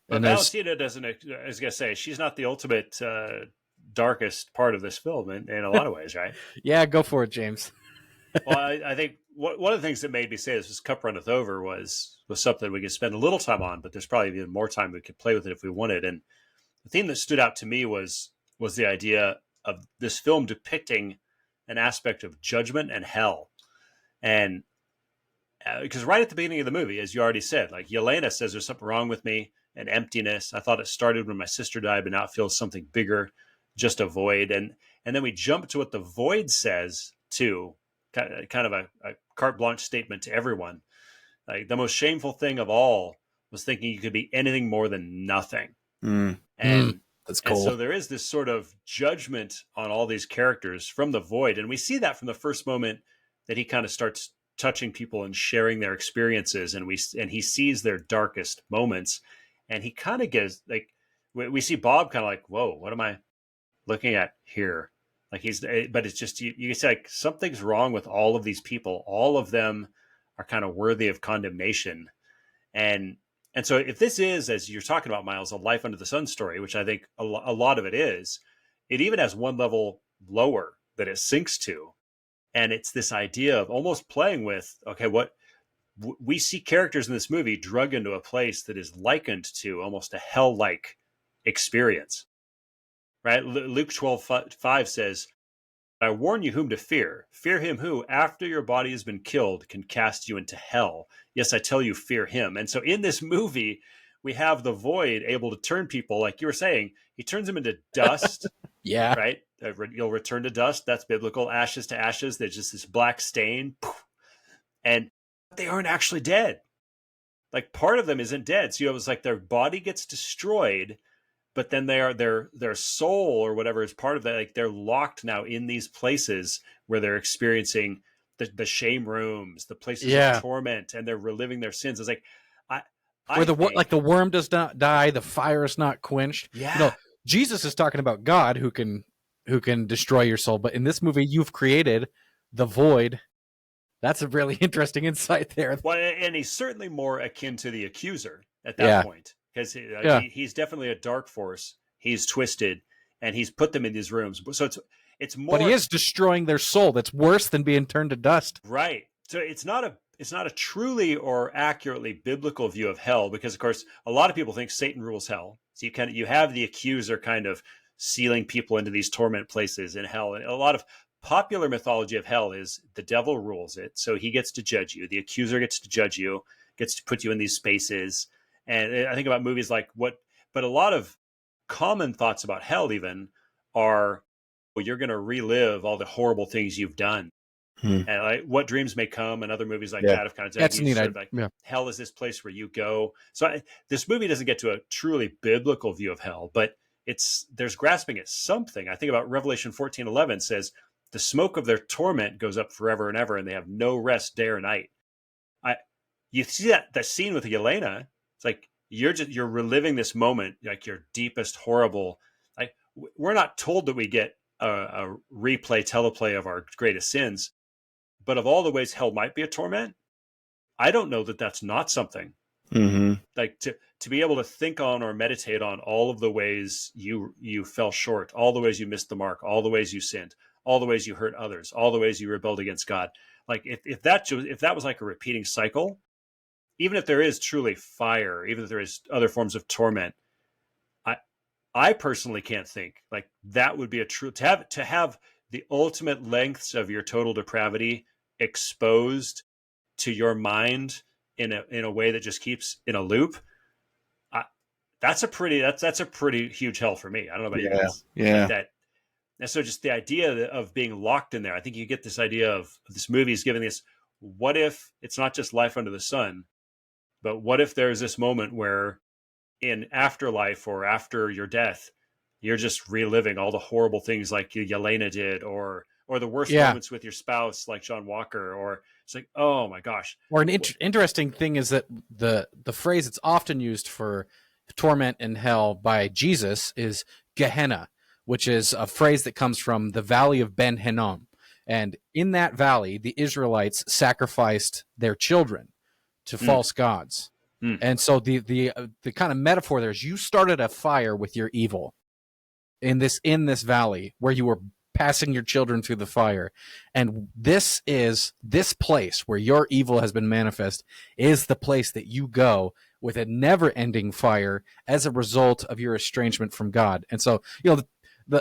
But and Valentina doesn't, I was going to say, she's not the ultimate darkest part of this film in a lot of ways, right? yeah, go for it, James. Well, I think one of the things that made me say this cup runneth over was something we could spend a little time on, but there's probably even more time we could play with it if we wanted. And the theme that stood out to me was the idea of this film depicting an aspect of judgment and hell. And because right at the beginning of the movie, as you already said, like Yelena says, there's something wrong with me, an emptiness. I thought it started when my sister died, but now it feels something bigger, just a void. And then we jump to what the void says too, kind of a carte blanche statement to everyone. Like the most shameful thing of all was thinking you could be anything more than nothing. And that's cool. And so there is this sort of judgment on all these characters from the void. And we see that from the first moment that he kind of starts touching people and sharing their experiences. And he sees their darkest moments. And he kind of gets like, we see Bob kind of like, whoa, what am I looking at here? Like but it's just, you can say like something's wrong with all of these people. All of them are kind of worthy of condemnation. And so if this is, as you're talking about, Miles, a life under the sun story, which I think a lot of it is, it even has one level lower that it sinks to. And it's this idea of almost playing with, okay, what we see characters in this movie drug into a place that is likened to almost a hell-like experience, right? Luke 12:5 says, I warn you whom to fear. Fear him who, after your body has been killed, can cast you into hell. Yes, I tell you, fear him. And so in this movie, we have the void able to turn people, like you were saying, he turns them into dust. Yeah. Right? You'll return to dust. That's biblical. Ashes to ashes. There's just this black stain. And they aren't actually dead. Like part of them isn't dead. So it was like their body gets destroyed, but then their soul or whatever is part of that. Like they're locked now in these places where they're experiencing the shame rooms, the places of torment, and they're reliving their sins. It's like, where the worm does not die, the fire is not quenched. Yeah. Jesus is talking about God who can destroy your soul, but in this movie, you've created the void. That's a really interesting insight there. Well, and he's certainly more akin to the accuser at that point, because he's definitely a dark force. He's twisted, and he's put them in these rooms. So it's more. But he is destroying their soul. That's worse than being turned to dust. Right. So it's not a truly or accurately biblical view of hell, because of course a lot of people think Satan rules hell. So you have the accuser kind of sealing people into these torment places in hell, and a lot of popular mythology of hell is the devil rules it, so he gets to judge you. The accuser gets to judge you, gets to put you in these spaces. And I think about movies like but a lot of common thoughts about hell even are, well, you're going to relive all the horrible things you've done. And like What Dreams May Come and other movies like that have kind of said, that's neat. Hell is this place where you go. So this movie doesn't get to a truly biblical view of hell, but there's grasping at something. I think about Revelation 14:11 says, the smoke of their torment goes up forever and ever, and they have no rest day or night. You see that scene with Yelena. It's like you're reliving this moment, like your deepest horrible. Like we're not told that we get a teleplay of our greatest sins, but of all the ways hell might be a torment, I don't know that that's not something. Like to be able to think on or meditate on all of the ways you fell short, all the ways you missed the mark, all the ways you sinned, all the ways you hurt others, all the ways you rebelled against God. Like if that was like a repeating cycle, even if there is truly fire, even if there is other forms of torment, I personally can't think like that would be a true to have the ultimate lengths of your total depravity exposed to your mind in a way that just keeps in a loop. That's a pretty huge hell for me. I don't know about you guys. Yeah. Like and so just the idea of being locked in there, I think you get this idea of this movie is giving this, what if it's not just life under the sun, but what if there's this moment where in afterlife or after your death, you're just reliving all the horrible things like Yelena did, or the worst moments with your spouse like John Walker, or it's like, oh my gosh. Or an interesting thing is that the phrase that's often used for torment in hell by Jesus is Gehenna, which is a phrase that comes from the Valley of Ben Hinnom. And in that valley, the Israelites sacrificed their children to false gods. And so the kind of metaphor there is you started a fire with your evil in this valley where you were passing your children through the fire. And this place where your evil has been manifest is the place that you go with a never-ending fire as a result of your estrangement from God. And so,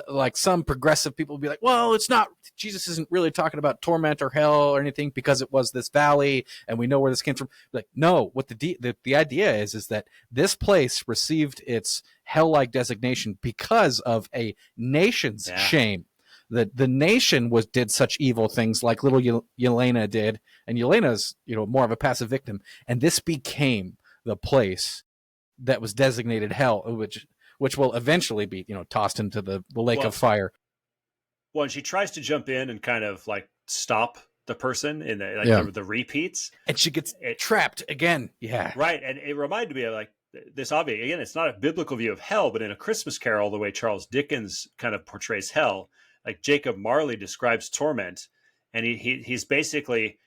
like some progressive people will be like, well, it's not, Jesus isn't really talking about torment or hell or anything because it was this valley and we know where this came from. Like, no, what the idea is that this place received its hell-like designation because of a nation's shame. The nation did such evil things like little Yelena did, and Yelena's more of a passive victim, and this became the place that was designated hell, which will eventually be tossed into the lake of fire. Well, and she tries to jump in and kind of like stop the person in the repeats, and she gets trapped again. Yeah, right. And it reminded me of like this. Obvious again, it's not a biblical view of hell, but in A Christmas Carol, the way Charles Dickens kind of portrays hell, like Jacob Marley describes torment, and he's basically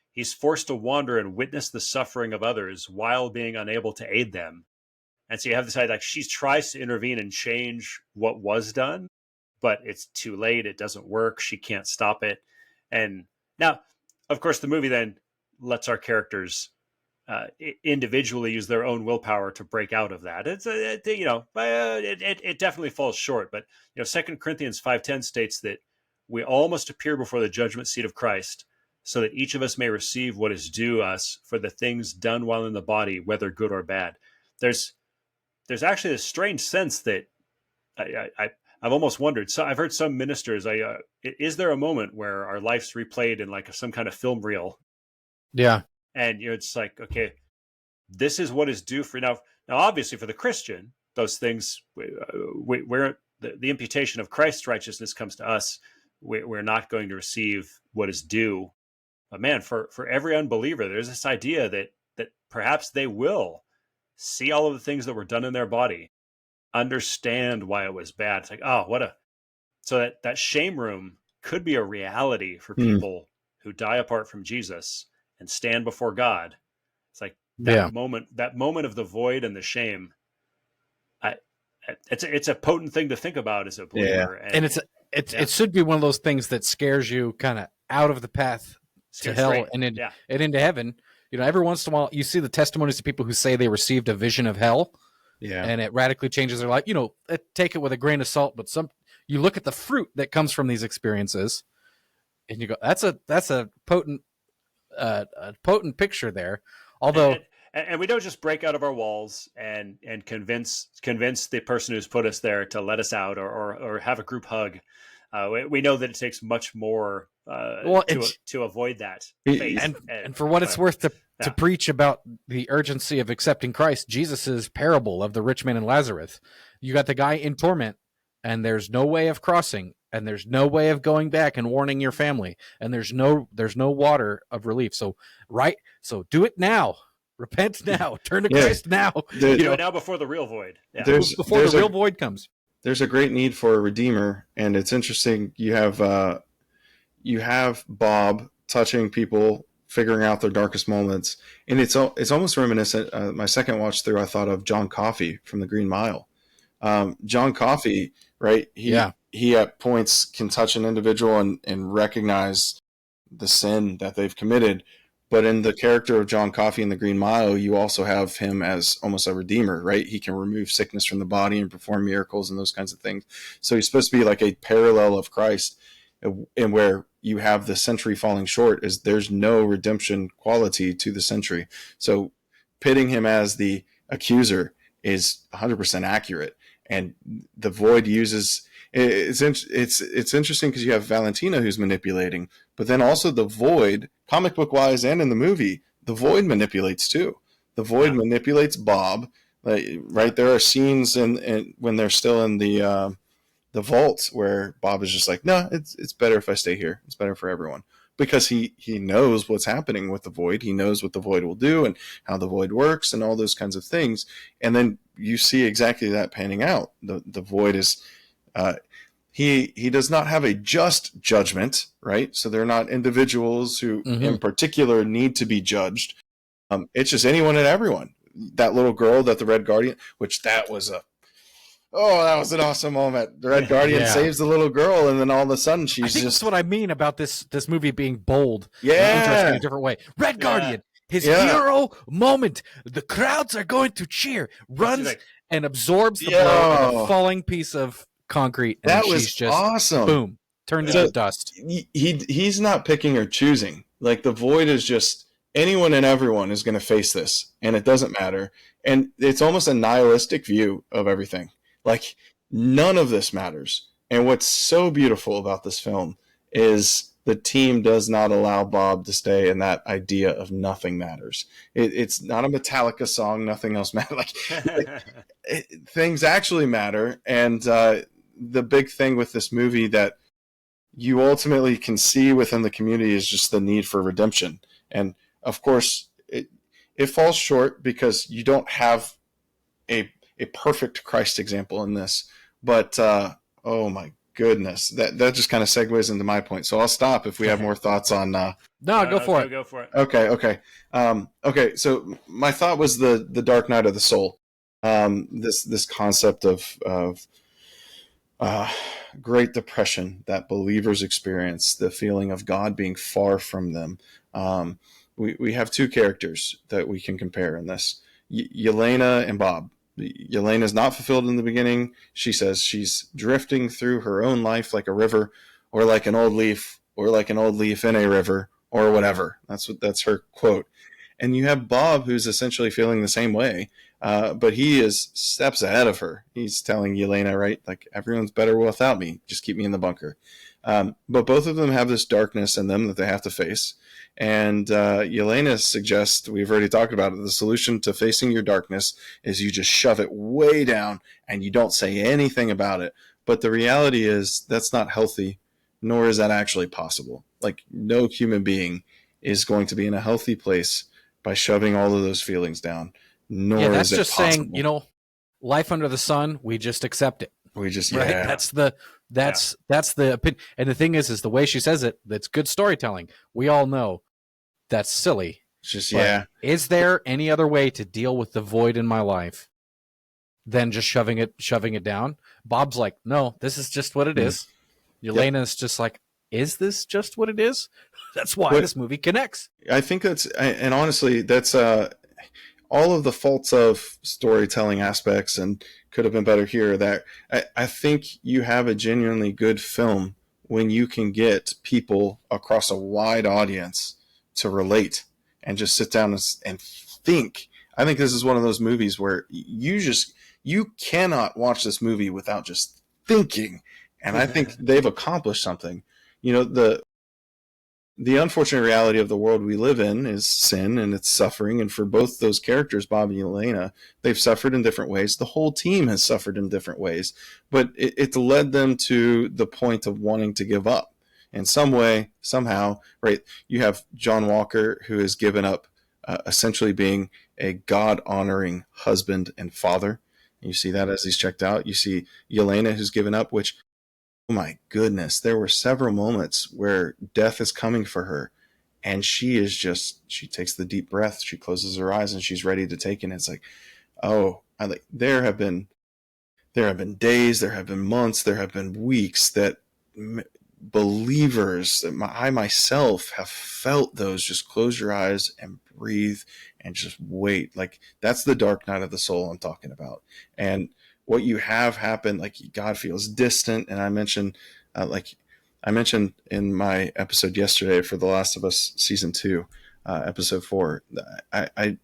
forced to wander and witness the suffering of others while being unable to aid them. And so you have this idea, like she tries to intervene and change what was done, but it's too late. It doesn't work. She can't stop it. And now, of course, the movie then lets our characters individually use their own willpower to break out of that. It definitely falls short. But 2 Corinthians 5:10 states that we all must appear before the judgment seat of Christ, so that each of us may receive what is due us for the things done while in the body, whether good or bad. There's actually a strange sense that I've almost wondered. So I've heard some ministers, is there a moment where our life's replayed in like some kind of film reel? Yeah. And it's like, okay, this is what is due for now. Now, obviously for the Christian, those things, where the imputation of Christ's righteousness comes to us, we're not going to receive what is due. But man, for every unbeliever, there's this idea that perhaps they will see all of the things that were done in their body, understand why it was bad. It's like, so that shame room could be a reality for people who die apart from Jesus and stand before God. It's like that moment of the void and the shame. It's a potent thing to think about as a believer. Yeah. And it should be one of those things that scares you kind of out of the path to hell and into heaven. Every once in a while you see the testimonies of people who say they received a vision of hell. Yeah. And it radically changes their life. Take it with a grain of salt, but you look at the fruit that comes from these experiences and you go, that's a potent picture there. Although and we don't just break out of our walls and convince the person who's put us there to let us out or have a group hug. We know that it takes much more to avoid that. And for what it's worth to preach about the urgency of accepting Christ, Jesus's parable of the rich man and Lazarus, you got the guy in torment and there's no way of crossing and there's no way of going back and warning your family and there's no water of relief. So do it now. Repent now. Turn to Christ now. Now before the real void. Yeah. Before the real void comes. There's a great need for a redeemer, and it's interesting. You have Bob touching people, figuring out their darkest moments, and it's almost reminiscent. My second watch through, I thought of John Coffey from The Green Mile. John Coffey, right? He at points can touch an individual and recognize the sin that they've committed. But in the character of John Coffey in The Green Mile, you also have him as almost a redeemer, right? He can remove sickness from the body and perform miracles and those kinds of things. So he's supposed to be like a parallel of Christ. And where you have the Sentry falling short is there's no redemption quality to the Sentry. So pitting him as the accuser is 100% accurate. And the Void uses... It's interesting because you have Valentina who's manipulating, but then also the Void, comic book wise and in the movie, the Void manipulates too. The Void manipulates Bob. Right, there are scenes when they're still in the vault where Bob is just like, no, it's better if I stay here. It's better for everyone, because he knows what's happening with the Void. He knows what the Void will do and how the Void works and all those kinds of things. And then you see exactly that panning out. The Void is he does not have a just judgment, right? So they're not individuals who in particular need to be judged. It's just anyone and everyone. That little girl that the Red Guardian, which that was an awesome moment. The Red Guardian saves the little girl, and then all of a sudden I think that's what I mean about this movie being bold, and Yeah. interesting in a different way. Red Guardian, his hero moment. The crowds are going to cheer. Runs and absorbs the blow of a falling piece of concrete. And That she's was just awesome. boom, turned into dust. He's not picking or choosing. Like, the void is just anyone and everyone is going to face this, and it doesn't matter. And it's almost a nihilistic view of everything. Like, none of this matters. And what's so beautiful about this film is the team does not allow Bob to stay in that idea of nothing matters. It's not a Metallica song, nothing else matters. Things actually matter. And the big thing with this movie that you ultimately can see within the community is just the need for redemption. And of course, it falls short because you don't have a perfect Christ example in this. But oh my goodness, that just kind of segues into my point. So I'll stop if we have more thoughts on. No, go for it. Go for it. Okay. Okay. So my thought was the Dark Night of the Soul. This concept of Great Depression that believers experience, the feeling of God being far from them. We have two characters that we can compare in this: Yelena and Bob. Yelena is not fulfilled in the beginning. She says she's drifting through her own life like a river, or like an old leaf, or like an old leaf in a river, or whatever. That's her quote. And you have Bob, who's essentially feeling the same way, but he is steps ahead of her. He's telling Yelena, right, like, everyone's better without me. Just keep me in the bunker. But both of them have this darkness in them that they have to face. And Yelena suggests, we've already talked about it, the solution to facing your darkness is you just shove it way down and you don't say anything about it. But the reality is that's not healthy, nor is that actually possible. Like, no human being is going to be in a healthy place by shoving all of those feelings down. Nor that's is it just possible. saying, life under the sun, we just accept it. We just, right? That's the opinion. And the thing is the way she says it, that's good storytelling. We all know that's silly. Just, Is there any other way to deal with the void in my life than just shoving it down? Bob's like, no, this is just what it is. Yelena's just like, is this just what it is? That's why this movie connects. I think and honestly, that's all of the faults of storytelling aspects and could have been better here. That I think you have a genuinely good film when you can get people across a wide audience to relate and just sit down and think. I think this is one of those movies where you cannot watch this movie without just thinking. And I think they've accomplished something. The unfortunate reality of the world we live in is sin and it's suffering. And for both those characters, Bob and Yelena, they've suffered in different ways. The whole team has suffered in different ways. But it's led them to the point of wanting to give up. In some way, somehow, right? You have John Walker, who has given up essentially being a God-honoring husband and father. You see that as he's checked out. You see Yelena, who's given up, which, oh my goodness, there were several moments where death is coming for her. And she takes the deep breath, she closes her eyes, and she's ready to take it. And it's like, there have been days, there have been months, there have been weeks that believers, I myself have felt those. Just close your eyes and breathe and just wait. Like, that's the dark night of the soul I'm talking about. And what you have happen, like, God feels distant. And I mentioned in my episode yesterday for The Last of Us season 2, episode 4, I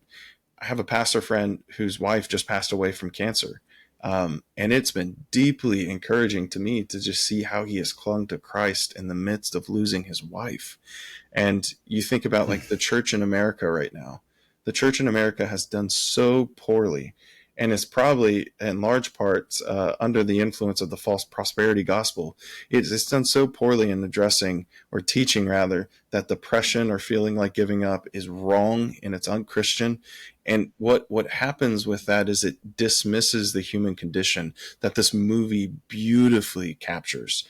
have a pastor friend whose wife just passed away from cancer. And it's been deeply encouraging to me to just see how he has clung to Christ in the midst of losing his wife. And you think about, like, the church in America right now. The church in America has done so poorly and is probably in large parts under the influence of the false prosperity gospel. It's done so poorly in addressing, or teaching rather, that depression or feeling like giving up is wrong and it's unchristian. And what happens with that is it dismisses the human condition that this movie beautifully captures.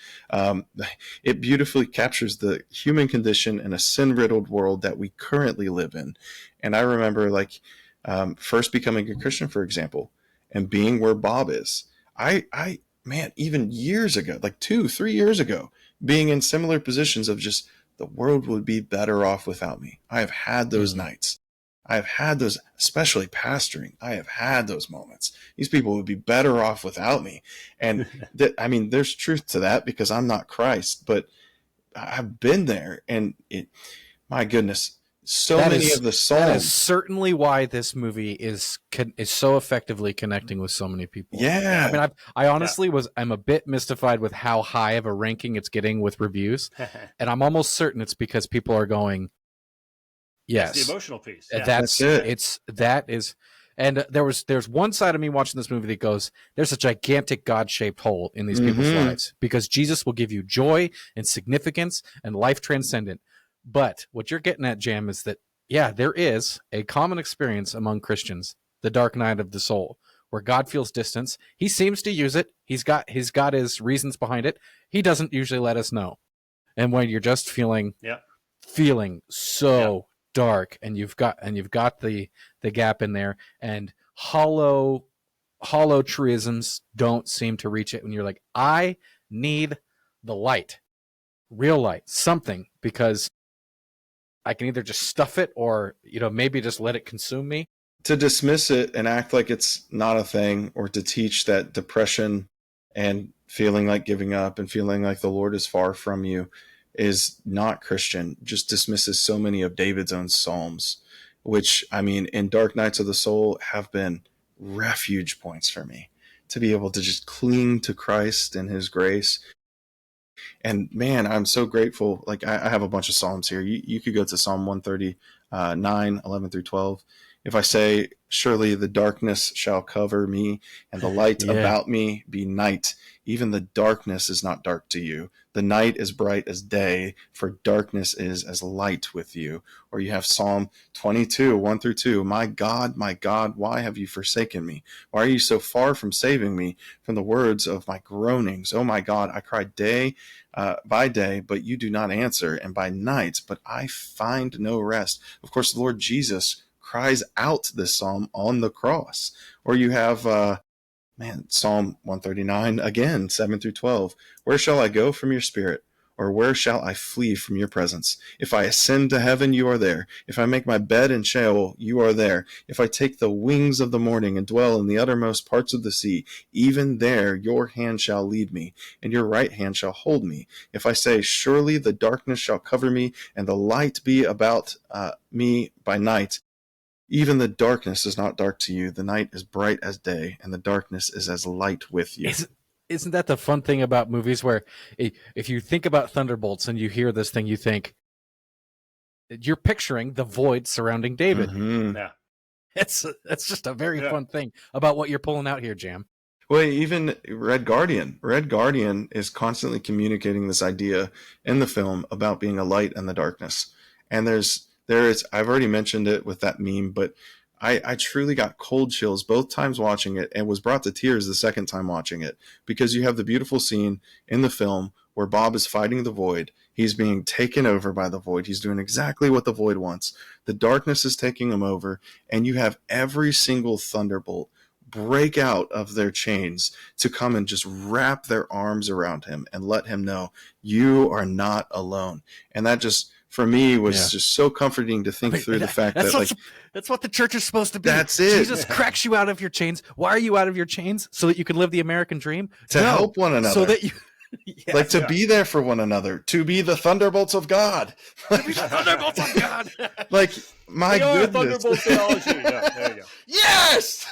It beautifully captures the human condition in a sin-riddled world that we currently live in. And I remember, like, first becoming a Christian, for example, and being where Bob is. Man, even years ago, like 2-3 years ago, being in similar positions of just, the world would be better off without me. I have had those nights. I have had those, especially pastoring. I have had those moments. These people would be better off without me. And there's truth to that, because I'm not Christ, but I've been there, and my goodness, so many of the songs. That is certainly why this movie is so effectively connecting with so many people. Yeah. I mean, I honestly I'm a bit mystified with how high of a ranking it's getting with reviews. And I'm almost certain it's because people are going, yes. It's the emotional piece. Yeah. That's it. That is, and there's one side of me watching this movie that goes, there's a gigantic God-shaped hole in these people's lives, because Jesus will give you joy and significance and life transcendent. But what you're getting at, Jam, is that, yeah, there is a common experience among Christians, the dark night of the soul, where God feels distance. He seems to use it. He's got his reasons behind it. He doesn't usually let us know. And when you're just feeling so dark, and you've got the gap in there, and hollow truisms don't seem to reach it, when you're like, I need the light, real light, something, because I can either just stuff it, or maybe just let it consume me. To dismiss it and act like it's not a thing, or to teach that depression and feeling like giving up and feeling like the Lord is far from you is not Christian, just dismisses so many of David's own Psalms, which, in Dark Nights of the Soul, have been refuge points for me, to be able to just cling to Christ and his grace. And man, I'm so grateful. Like, I have a bunch of Psalms here. You could go to Psalm 139, 11 through 12. If I say, surely the darkness shall cover me, and the light about me be night, even the darkness is not dark to you. The night is bright as day, for darkness is as light with you. Or you have Psalm 22, 1 through 2. My God, why have you forsaken me? Why are you so far from saving me from the words of my groanings? Oh my God, I cry by day, but you do not answer, and by night, but I find no rest. Of course, the Lord Jesus cries out this psalm on the cross. Or you have Psalm 139 again, 7 through 12. Where shall I go from your spirit? Or where shall I flee from your presence? If I ascend to heaven, you are there. If I make my bed in Sheol, you are there. If I take the wings of the morning and dwell in the uttermost parts of the sea, even there your hand shall lead me, and your right hand shall hold me. If I say, surely the darkness shall cover me, and the light be about me by night, even the darkness is not dark to you. The night is bright as day, and the darkness is as light with you. Isn't that the fun thing about movies, where if you think about Thunderbolts and you hear this thing, you think you're picturing the void surrounding David. Mm-hmm. Yeah. It's just a very fun thing about what you're pulling out here, Jam. Well, even Red Guardian is constantly communicating this idea in the film about being a light in the darkness. And I've already mentioned it with that meme, but I truly got cold chills both times watching it, and was brought to tears the second time watching it, because you have the beautiful scene in the film where Bob is fighting the void. He's being taken over by the void. He's doing exactly what the void wants. The darkness is taking him over, and you have every single Thunderbolt break out of their chains to come and just wrap their arms around him and let him know, you are not alone. And that just, for me, was just so comforting to think through the fact that's what the church is supposed to be. That's it. Jesus cracks you out of your chains. Why are you out of your chains? So that you can live the American dream? To help one another. So that you... be there for one another. To be the Thunderbolts of God. To be the Thunderbolts of God. My goodness. Thunderbolt theology. Yeah, there you go. Yes!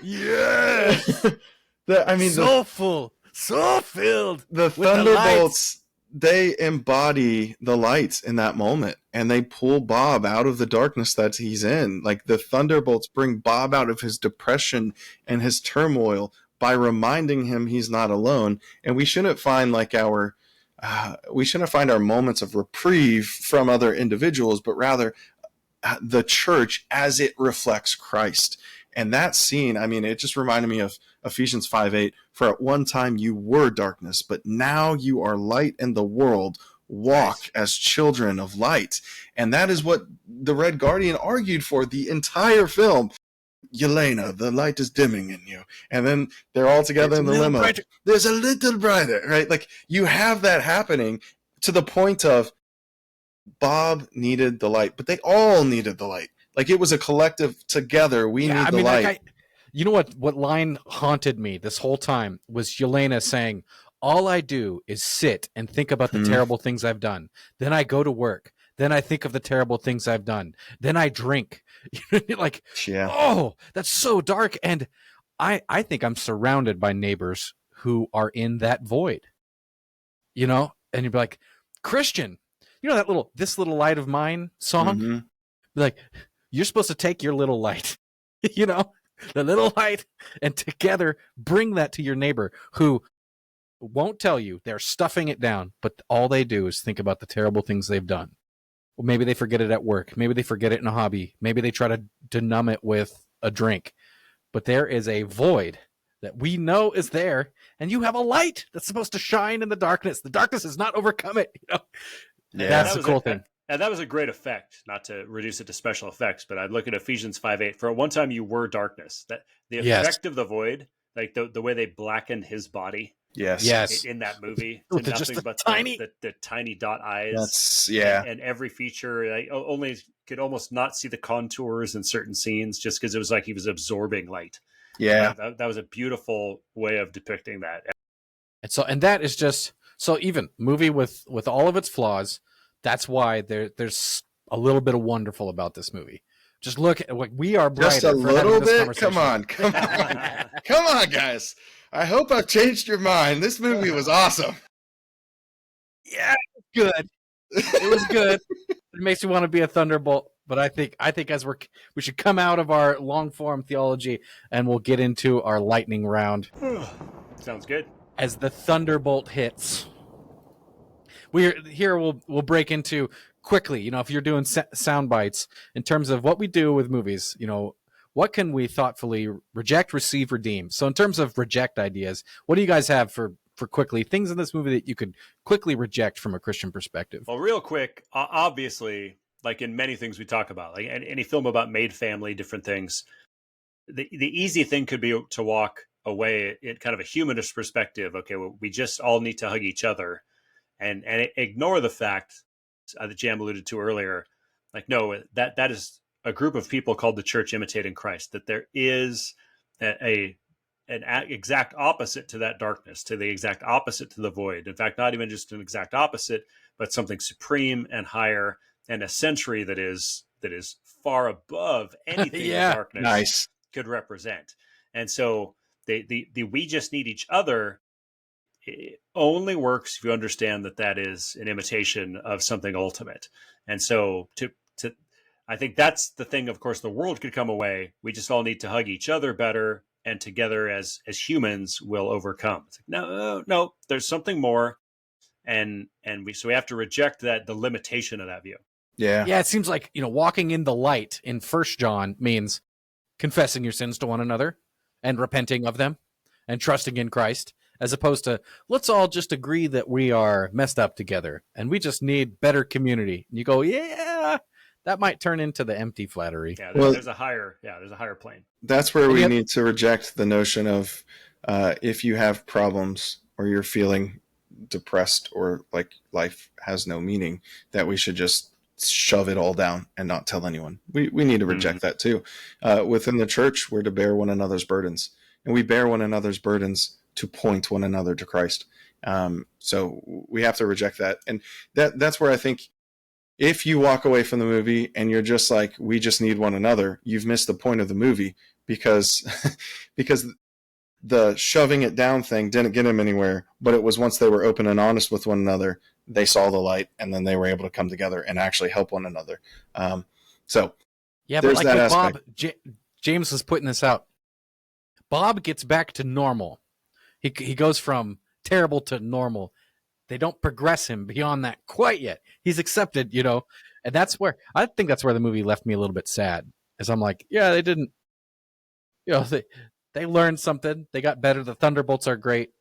Yes! So full. So filled. The Thunderbolts they embody the light in that moment, and they pull Bob out of the darkness that he's in. Like the Thunderbolts bring Bob out of his depression and his turmoil by reminding him he's not alone. And we shouldn't find like our moments of reprieve from other individuals, but rather the church as it reflects Christ. And that scene, I mean, it just reminded me of Ephesians 5:8. For at one time you were darkness, but now you are light in the world. Walk as children of light. And that is what the Red Guardian argued for the entire film. Yelena, the light is dimming in you. And then they're all together in the limo. Brighter. There's a little brighter, right? Like you have that happening to the point of Bob needed the light, but they all needed the light. Like it was a collective together. We need the light. Like you know what line haunted me this whole time was Yelena saying, all I do is sit and think about the terrible things I've done. Then I go to work. Then I think of the terrible things I've done. Then I drink. Like, oh, that's so dark. And I think I'm surrounded by neighbors who are in that void, you know? And you'd be like, Christian, you know that This Little Light of Mine song? Mm-hmm. Be like, you're supposed to take your little light, you know, the little light, and together bring that to your neighbor who won't tell you they're stuffing it down, but all they do is think about the terrible things they've done. Well, maybe they forget it at work. Maybe they forget it in a hobby. Maybe they try to numb it with a drink. But there is a void that we know is there, and you have a light that's supposed to shine in the darkness. The darkness has not overcome it. You know? Yeah, that's the cool thing. And that was a great effect, not to reduce it to special effects, but I'd look at Ephesians 5:8. For at one time you were darkness. That the effect of the void, like the way they blackened his body. Yes. In that movie, with to just nothing but the tiny dot eyes. That's and every feature, I only could almost not see the contours in certain scenes, just because it was like he was absorbing light. Yeah, that was a beautiful way of depicting that. And that is just so. Even movie with all of its flaws, that's why there's a little bit of wonderful about this movie. Just look at what we are brighter. Just a little bit. Come on, come on, guys. I hope I've changed your mind. This movie was awesome. Yeah, it was good. It was good. It makes you want to be a Thunderbolt. But I think as we should come out of our long form theology and we'll get into our lightning round. Sounds good. As the Thunderbolt hits, we'll break into quickly. You know, if you're doing sound bites in terms of what we do with movies, you know, what can we thoughtfully reject, receive, redeem? So in terms of reject ideas, what do you guys have for quickly things in this movie that you could quickly reject from a Christian perspective? Well, real quick, obviously, like in many things we talk about, like any film about made family, different things, the easy thing could be to walk away in kind of a humanist perspective. Okay, well, we just all need to hug each other and ignore the fact that Jam alluded to earlier. Like, no, that is a group of people called the church imitating Christ, that there is an exact opposite to that darkness, to the exact opposite to the void. In fact, not even just an exact opposite, but something supreme and higher, and a Sentry that is far above anything that darkness could represent. And so the we just need each other, it only works if you understand that is an imitation of something ultimate. And so to I think that's the thing. Of course, the world could come away. We just all need to hug each other better, and together as humans will overcome. It's like, no, there's something more, and we have to reject the limitation of that view. Yeah. It seems like, you know, walking in the light in 1 John means confessing your sins to one another and repenting of them and trusting in Christ, as opposed to let's all just agree that we are messed up together and we just need better community. And you go, yeah. That might turn into the empty flattery. Yeah, there's a higher plane. That's where we need to reject the notion of if you have problems or you're feeling depressed or like life has no meaning, that we should just shove it all down and not tell anyone. We need to reject that too. Within the church, we're to bear one another's burdens, and we bear one another's burdens to point one another to Christ. So we have to reject that, and that's where I think, if you walk away from the movie and you're just like, we just need one another, you've missed the point of the movie, because the shoving it down thing didn't get him anywhere, but it was once they were open and honest with one another, they saw the light, and then they were able to come together and actually help one another. So Yeah, but there's like that with aspect. Bob, James was putting this out. Bob gets back to normal. He goes from terrible to normal. They don't progress him beyond that quite yet. He's accepted, you know, and I think that's where the movie left me a little bit sad. As I'm like, yeah, they didn't, you know, they learned something. They got better. The Thunderbolts are great,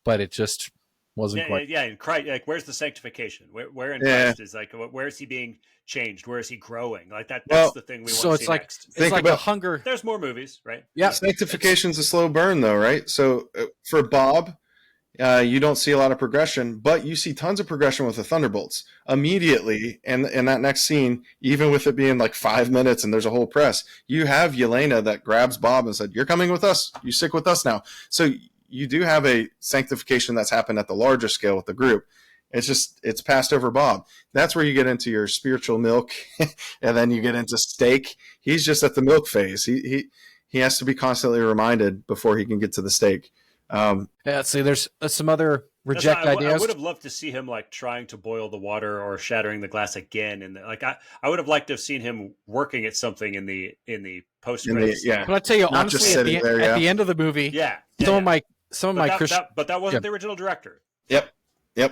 but it just wasn't quite. Yeah. In Christ, like, where's the sanctification? Where in Yeah. Christ is like, where is he being changed? Where is he growing? Like that. Well, That's the thing we So want to it's see like next. it's Think like about- a hunger. There's more movies, right? Yeah, Sanctification's a slow burn, though, right? So for Bob, you don't see a lot of progression, but you see tons of progression with the Thunderbolts immediately. And in that next scene, even with it being like 5 minutes and there's a whole press, you have Yelena that grabs Bob and said, "You're coming with us. You stick with us now." So you do have a sanctification that's happened at the larger scale with the group. It's passed over Bob. That's where you get into your spiritual milk, and then you get into steak. He's just at the milk phase. He has to be constantly reminded before he can get to the steak. Yeah, see, there's some other reject I ideas. would have loved to see him like trying to boil the water or shattering the glass again, and like I would have liked to have seen him working at something in the post credits. yeah. But I tell you Not just honestly, sitting there, at the end of the movie, yeah. some of my Christian, but that wasn't the original director. Yep. Yeah.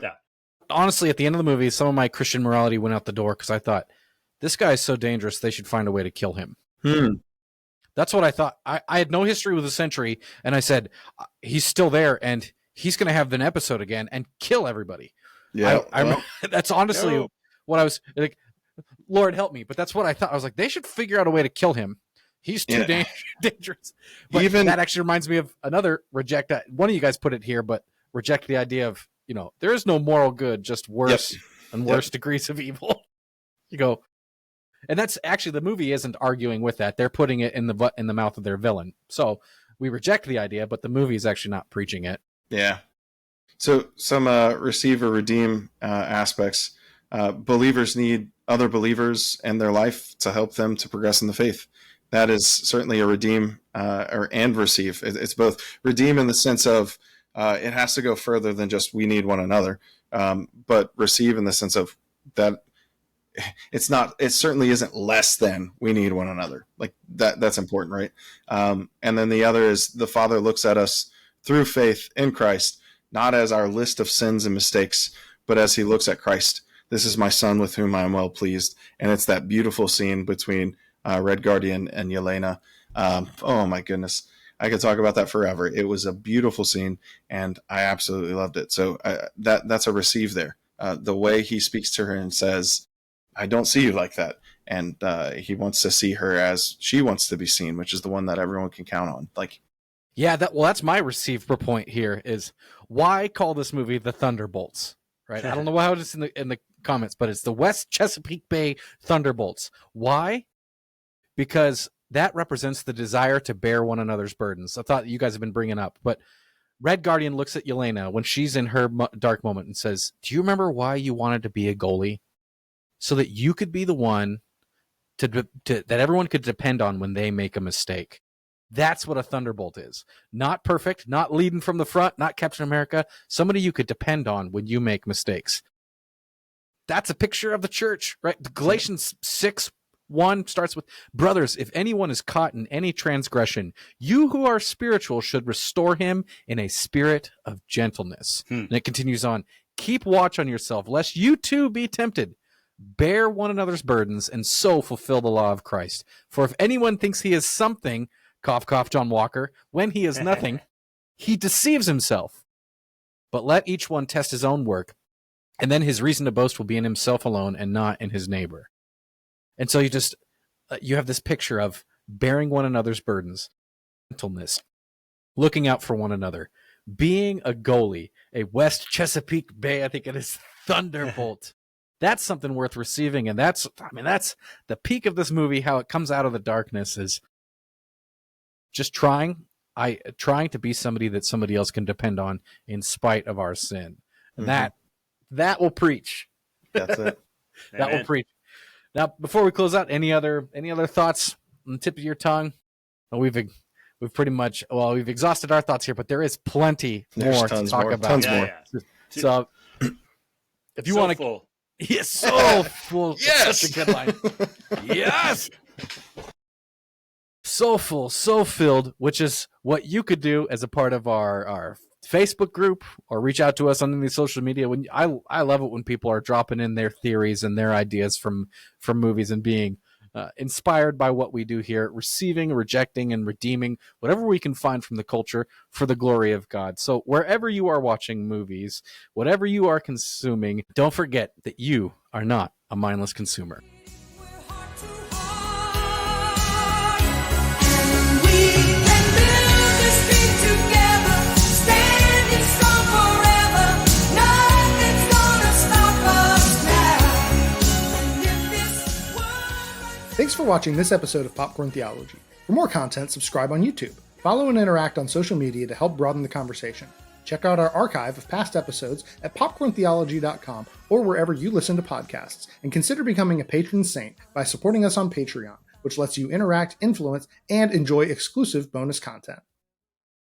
honestly, at the end of the movie, some of my Christian morality went out the door because I thought this guy is so dangerous they should find a way to kill him. That's what I thought. I had no history with the Sentry, and I said he's still there, and he's going to have an episode again and kill everybody. Yeah, that's honestly what I was like. Lord help me, but that's what I thought. I was like, they should figure out a way to kill him. He's too dangerous. But Even that actually reminds me of another reject. One of you guys put it here, but reject the idea of, you know, there is no moral good, just worse and worse degrees of evil. You go, and that's actually the movie isn't arguing with that. They're putting it in the mouth of their villain. So we reject the idea, but the movie is actually not preaching it. Yeah. So some receive or redeem aspects. Believers need other believers in their life to help them to progress in the faith. That is certainly a redeem and receive. It's both redeem in the sense of it has to go further than just we need one another, but receive in the sense of that it's not. It certainly isn't less than we need one another. Like that. That's important, right? And then the other is the Father looks at us through faith in Christ, not as our list of sins and mistakes, but as He looks at Christ. This is my Son with whom I am well pleased, and it's that beautiful scene between Red Guardian and Yelena. Oh my goodness, I could talk about that forever. It was a beautiful scene, and I absolutely loved it. So that's a receive there. The way he speaks to her and says, "I don't see you like that," and he wants to see her as she wants to be seen, which is the one that everyone can count on. Like, yeah, that's my receive point here is why call this movie The Thunderbolts, right? I don't know how it's in the comments, but it's the West Chesapeake Bay Thunderbolts. Why? Because that represents the desire to bear one another's burdens. I thought you guys have been bringing up, but Red Guardian looks at Yelena when she's in her dark moment and says, "Do you remember why you wanted to be a goalie? So that you could be the one that everyone could depend on when they make a mistake." That's what a Thunderbolt is. Not perfect, not leading from the front, not Captain America. Somebody you could depend on when you make mistakes. That's a picture of the church, right? Galatians 6:1 starts with, "Brothers, if anyone is caught in any transgression, you who are spiritual should restore him in a spirit of gentleness." And it continues on, "Keep watch on yourself, lest you too be tempted. Bear one another's burdens, and so fulfill the law of Christ. For if anyone thinks he is something," cough, cough, John Walker, "when he is nothing, he deceives himself. But let each one test his own work, and then his reason to boast will be in himself alone and not in his neighbor." And so you have this picture of bearing one another's burdens, gentleness, looking out for one another, being a goalie, a West Chesapeake Bay, I think it is, Thunderbolt. That's something worth receiving, and that's the peak of this movie. How it comes out of the darkness is just trying to be somebody that somebody else can depend on in spite of our sin. And that will preach. that's it. That will preach. Now, before we close out, any other thoughts on the tip of your tongue? Oh, we've exhausted our thoughts here, but there is plenty There's more to tons talk more, about. tons Yeah, more. yeah. So if you want to, full. yes, so full. Yes! Such a good line. Yes. So full, so filled, which is what you could do as a part of our Facebook group, or reach out to us on the social media. When I love it when people are dropping in their theories and their ideas from movies and being inspired by what we do here, receiving, rejecting, and redeeming whatever we can find from the culture for the glory of God. So wherever you are watching movies, whatever you are consuming, don't forget that you are not a mindless consumer. Thanks for watching this episode of Popcorn Theology. For more content, subscribe on YouTube. Follow and interact on social media to help broaden the conversation. Check out our archive of past episodes at popcorntheology.com or wherever you listen to podcasts, and consider becoming a patron saint by supporting us on Patreon, which lets you interact, influence, and enjoy exclusive bonus content.